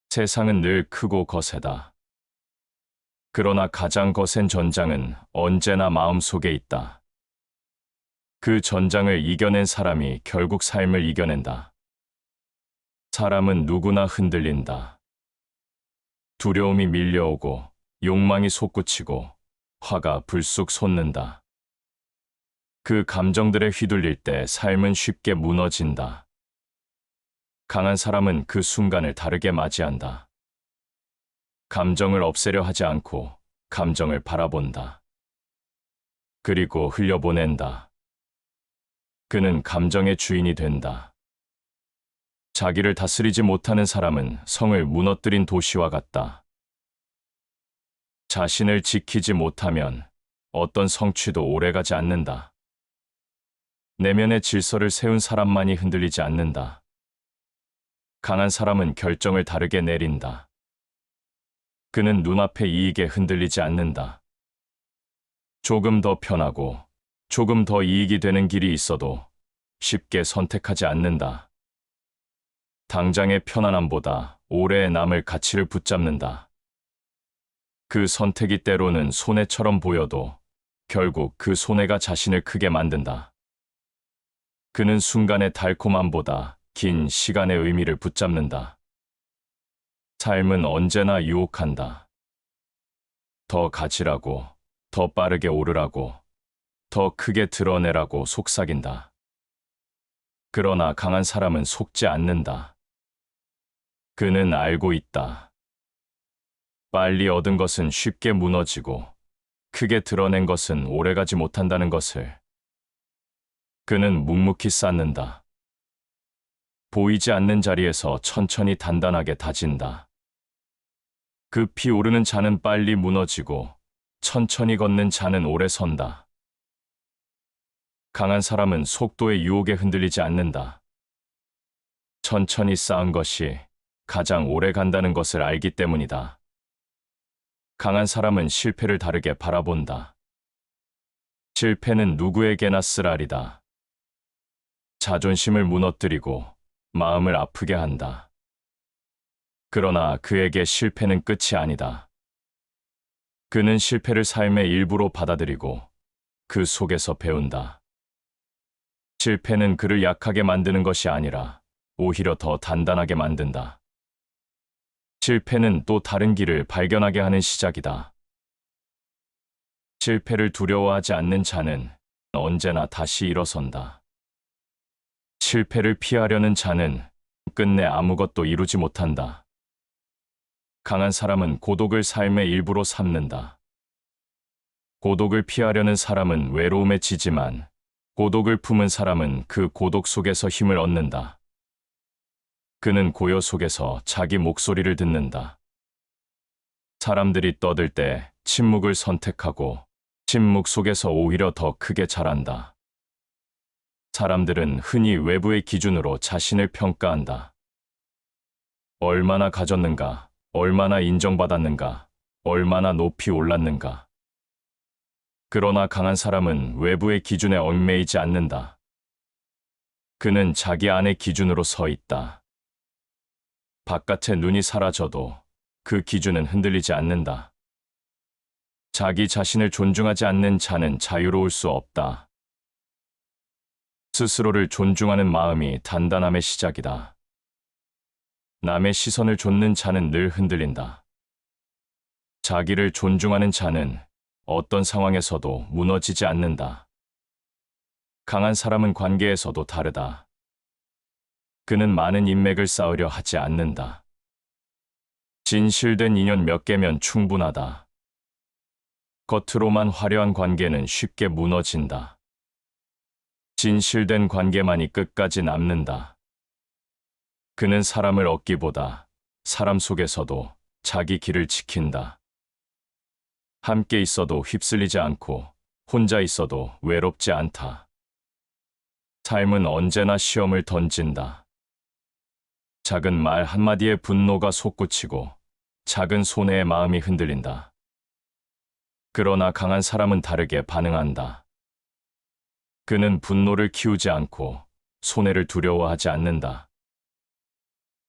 세상은 늘 크고 거세다. 그러나 가장 거센 전장은 언제나 마음속에 있다. 그 전장을 이겨낸 사람이 결국 삶을 이겨낸다. 사람은 누구나 흔들린다. 두려움이 밀려오고 욕망이 솟구치고 화가 불쑥 솟는다. 그 감정들에 휘둘릴 때 삶은 쉽게 무너진다. 강한 사람은 그 순간을 다르게 맞이한다. 감정을 없애려 하지 않고 감정을 바라본다. 그리고 흘려보낸다. 그는 감정의 주인이 된다. 자기를 다스리지 못하는 사람은 성을 무너뜨린 도시와 같다. 자신을 지키지 못하면 어떤 성취도 오래가지 않는다. 내면의 질서를 세운 사람만이 흔들리지 않는다. 강한 사람은 결정을 다르게 내린다. 그는 눈앞의 이익에 흔들리지 않는다. 조금 더 편하고 조금 더 이익이 되는 길이 있어도 쉽게 선택하지 않는다. 당장의 편안함보다 오래 남을 가치를 붙잡는다. 그 선택이 때로는 손해처럼 보여도 결국 그 손해가 자신을 크게 만든다. 그는 순간의 달콤함보다 긴 시간의 의미를 붙잡는다. 삶은 언제나 유혹한다. 더 가지라고, 더 빠르게 오르라고, 더 크게 드러내라고 속삭인다. 그러나 강한 사람은 속지 않는다. 그는 알고 있다. 빨리 얻은 것은 쉽게 무너지고 크게 드러낸 것은 오래가지 못한다는 것을. 그는 묵묵히 쌓는다. 보이지 않는 자리에서 천천히 단단하게 다진다. 급히 오르는 자는 빨리 무너지고 천천히 걷는 자는 오래 선다. 강한 사람은 속도의 유혹에 흔들리지 않는다. 천천히 쌓은 것이 가장 오래 간다는 것을 알기 때문이다. 강한 사람은 실패를 다르게 바라본다. 실패는 누구에게나 쓰라리다. 자존심을 무너뜨리고 마음을 아프게 한다. 그러나 그에게 실패는 끝이 아니다. 그는 실패를 삶의 일부로 받아들이고 그 속에서 배운다. 실패는 그를 약하게 만드는 것이 아니라 오히려 더 단단하게 만든다. 실패는 또 다른 길을 발견하게 하는 시작이다. 실패를 두려워하지 않는 자는 언제나 다시 일어선다. 실패를 피하려는 자는 끝내 아무것도 이루지 못한다. 강한 사람은 고독을 삶의 일부로 삼는다. 고독을 피하려는 사람은 외로움에 지지만 고독을 품은 사람은 그 고독 속에서 힘을 얻는다. 그는 고요 속에서 자기 목소리를 듣는다. 사람들이 떠들 때 침묵을 선택하고 침묵 속에서 오히려 더 크게 자란다. 사람들은 흔히 외부의 기준으로 자신을 평가한다. 얼마나 가졌는가, 얼마나 인정받았는가, 얼마나 높이 올랐는가. 그러나 강한 사람은 외부의 기준에 얽매이지 않는다. 그는 자기 안의 기준으로 서 있다. 바깥의 눈이 사라져도 그 기준은 흔들리지 않는다. 자기 자신을 존중하지 않는 자는 자유로울 수 없다. 스스로를 존중하는 마음이 단단함의 시작이다. 남의 시선을 좇는 자는 늘 흔들린다. 자기를 존중하는 자는 어떤 상황에서도 무너지지 않는다. 강한 사람은 관계에서도 다르다. 그는 많은 인맥을 쌓으려 하지 않는다. 진실된 인연 몇 개면 충분하다. 겉으로만 화려한 관계는 쉽게 무너진다. 진실된 관계만이 끝까지 남는다. 그는 사람을 얻기보다 사람 속에서도 자기 길을 지킨다. 함께 있어도 휩쓸리지 않고 혼자 있어도 외롭지 않다. 삶은 언제나 시험을 던진다. 작은 말 한마디에 분노가 솟구치고 작은 손해에 마음이 흔들린다. 그러나 강한 사람은 다르게 반응한다. 그는 분노를 키우지 않고 손해를 두려워하지 않는다.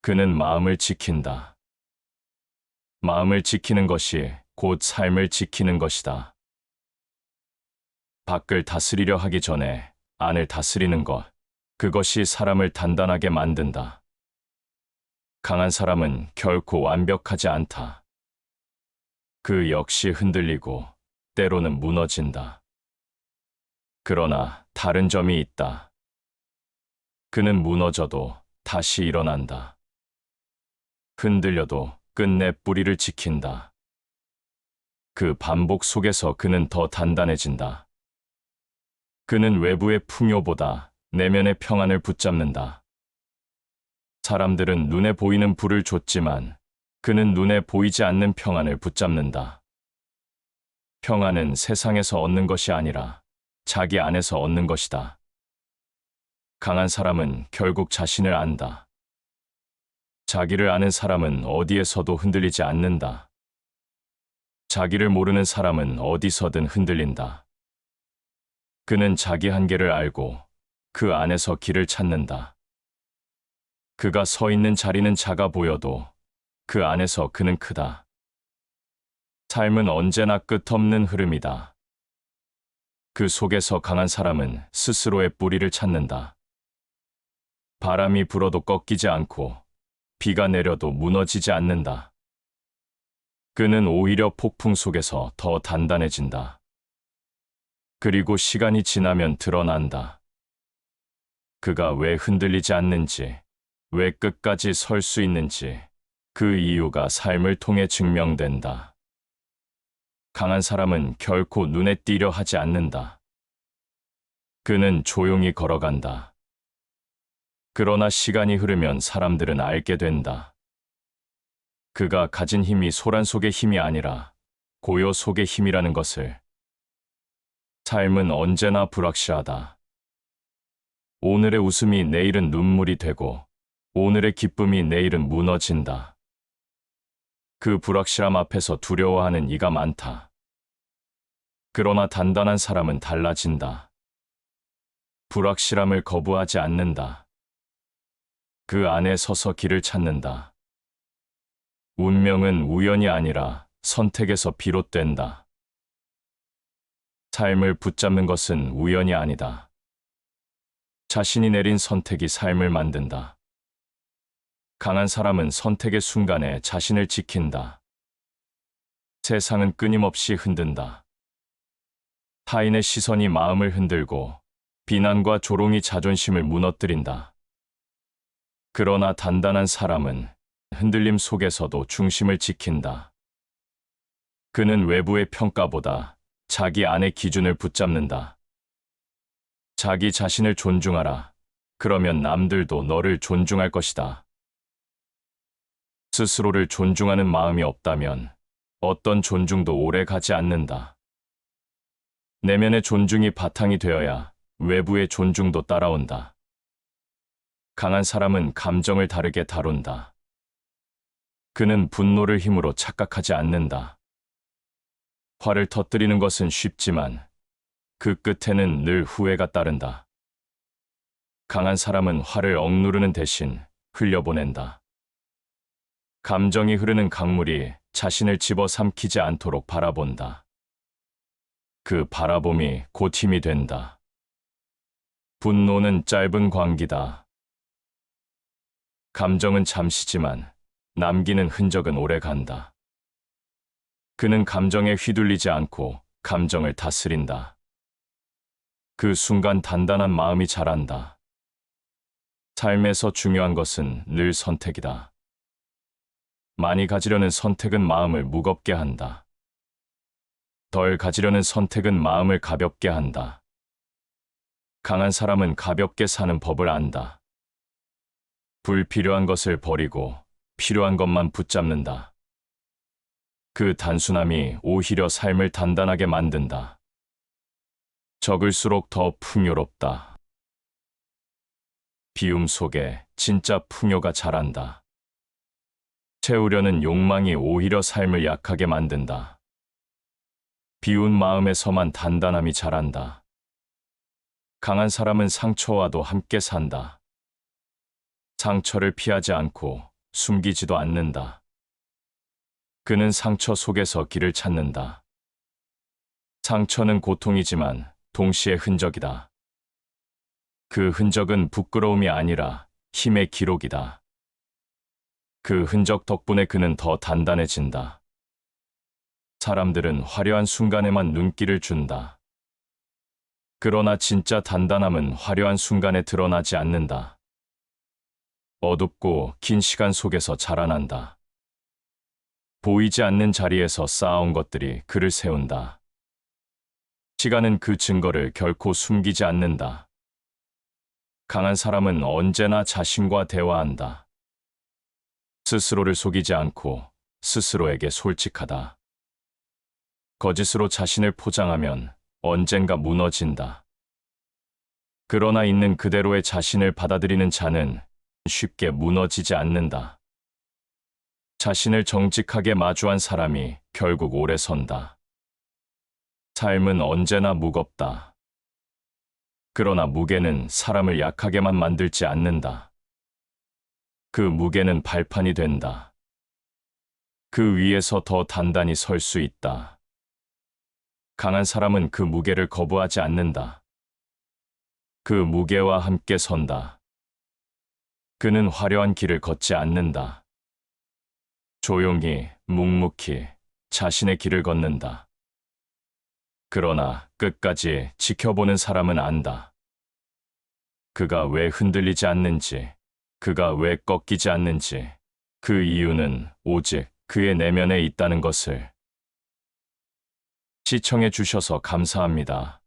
그는 마음을 지킨다. 마음을 지키는 것이 곧 삶을 지키는 것이다. 밖을 다스리려 하기 전에 안을 다스리는 것, 그것이 사람을 단단하게 만든다. 강한 사람은 결코 완벽하지 않다. 그 역시 흔들리고 때로는 무너진다. 그러나 다른 점이 있다. 그는 무너져도 다시 일어난다. 흔들려도 끝내 뿌리를 지킨다. 그 반복 속에서 그는 더 단단해진다. 그는 외부의 풍요보다 내면의 평안을 붙잡는다. 사람들은 눈에 보이는 불을 좇지만 그는 눈에 보이지 않는 평안을 붙잡는다. 평안은 세상에서 얻는 것이 아니라 자기 안에서 얻는 것이다. 강한 사람은 결국 자신을 안다. 자기를 아는 사람은 어디에서도 흔들리지 않는다. 자기를 모르는 사람은 어디서든 흔들린다. 그는 자기 한계를 알고 그 안에서 길을 찾는다. 그가 서 있는 자리는 작아 보여도 그 안에서 그는 크다. 삶은 언제나 끝없는 흐름이다. 그 속에서 강한 사람은 스스로의 뿌리를 찾는다. 바람이 불어도 꺾이지 않고 비가 내려도 무너지지 않는다. 그는 오히려 폭풍 속에서 더 단단해진다. 그리고 시간이 지나면 드러난다. 그가 왜 흔들리지 않는지, 왜 끝까지 설 수 있는지, 그 이유가 삶을 통해 증명된다. 강한 사람은 결코 눈에 띄려 하지 않는다. 그는 조용히 걸어간다. 그러나 시간이 흐르면 사람들은 알게 된다. 그가 가진 힘이 소란 속의 힘이 아니라 고요 속의 힘이라는 것을. 삶은 언제나 불확실하다. 오늘의 웃음이 내일은 눈물이 되고 오늘의 기쁨이 내일은 무너진다. 그 불확실함 앞에서 두려워하는 이가 많다. 그러나 단단한 사람은 달라진다. 불확실함을 거부하지 않는다. 그 안에 서서 길을 찾는다. 운명은 우연이 아니라 선택에서 비롯된다. 삶을 붙잡는 것은 우연이 아니다. 자신이 내린 선택이 삶을 만든다. 강한 사람은 선택의 순간에 자신을 지킨다. 세상은 끊임없이 흔든다. 타인의 시선이 마음을 흔들고 비난과 조롱이 자존심을 무너뜨린다. 그러나 단단한 사람은 흔들림 속에서도 중심을 지킨다. 그는 외부의 평가보다 자기 안의 기준을 붙잡는다. 자기 자신을 존중하라. 그러면 남들도 너를 존중할 것이다. 스스로를 존중하는 마음이 없다면 어떤 존중도 오래 가지 않는다. 내면의 존중이 바탕이 되어야 외부의 존중도 따라온다. 강한 사람은 감정을 다르게 다룬다. 그는 분노를 힘으로 착각하지 않는다. 화를 터뜨리는 것은 쉽지만 그 끝에는 늘 후회가 따른다. 강한 사람은 화를 억누르는 대신 흘려보낸다. 감정이 흐르는 강물이 자신을 집어삼키지 않도록 바라본다. 그 바라봄이 곧 힘이 된다. 분노는 짧은 광기다. 감정은 잠시지만 남기는 흔적은 오래 간다. 그는 감정에 휘둘리지 않고 감정을 다스린다. 그 순간 단단한 마음이 자란다. 삶에서 중요한 것은 늘 선택이다. 많이 가지려는 선택은 마음을 무겁게 한다. 덜 가지려는 선택은 마음을 가볍게 한다. 강한 사람은 가볍게 사는 법을 안다. 불필요한 것을 버리고 필요한 것만 붙잡는다. 그 단순함이 오히려 삶을 단단하게 만든다. 적을수록 더 풍요롭다. 비움 속에 진짜 풍요가 자란다. 채우려는 욕망이 오히려 삶을 약하게 만든다. 비운 마음에서만 단단함이 자란다. 강한 사람은 상처와도 함께 산다. 상처를 피하지 않고 숨기지도 않는다. 그는 상처 속에서 길을 찾는다. 상처는 고통이지만 동시에 흔적이다. 그 흔적은 부끄러움이 아니라 힘의 기록이다. 그 흔적 덕분에 그는 더 단단해진다. 사람들은 화려한 순간에만 눈길을 준다. 그러나 진짜 단단함은 화려한 순간에 드러나지 않는다. 어둡고 긴 시간 속에서 자라난다. 보이지 않는 자리에서 쌓아온 것들이 그를 세운다. 시간은 그 증거를 결코 숨기지 않는다. 강한 사람은 언제나 자신과 대화한다. 스스로를 속이지 않고 스스로에게 솔직하다. 거짓으로 자신을 포장하면 언젠가 무너진다. 그러나 있는 그대로의 자신을 받아들이는 자는 쉽게 무너지지 않는다. 자신을 정직하게 마주한 사람이 결국 오래 선다. 삶은 언제나 무겁다. 그러나 무게는 사람을 약하게만 만들지 않는다. 그 무게는 발판이 된다. 그 위에서 더 단단히 설 수 있다. 강한 사람은 그 무게를 거부하지 않는다. 그 무게와 함께 선다. 그는 화려한 길을 걷지 않는다. 조용히, 묵묵히 자신의 길을 걷는다. 그러나 끝까지 지켜보는 사람은 안다. 그가 왜 흔들리지 않는지, 그가 왜 꺾이지 않는지, 그 이유는 오직 그의 내면에 있다는 것을. 시청해 주셔서 감사합니다.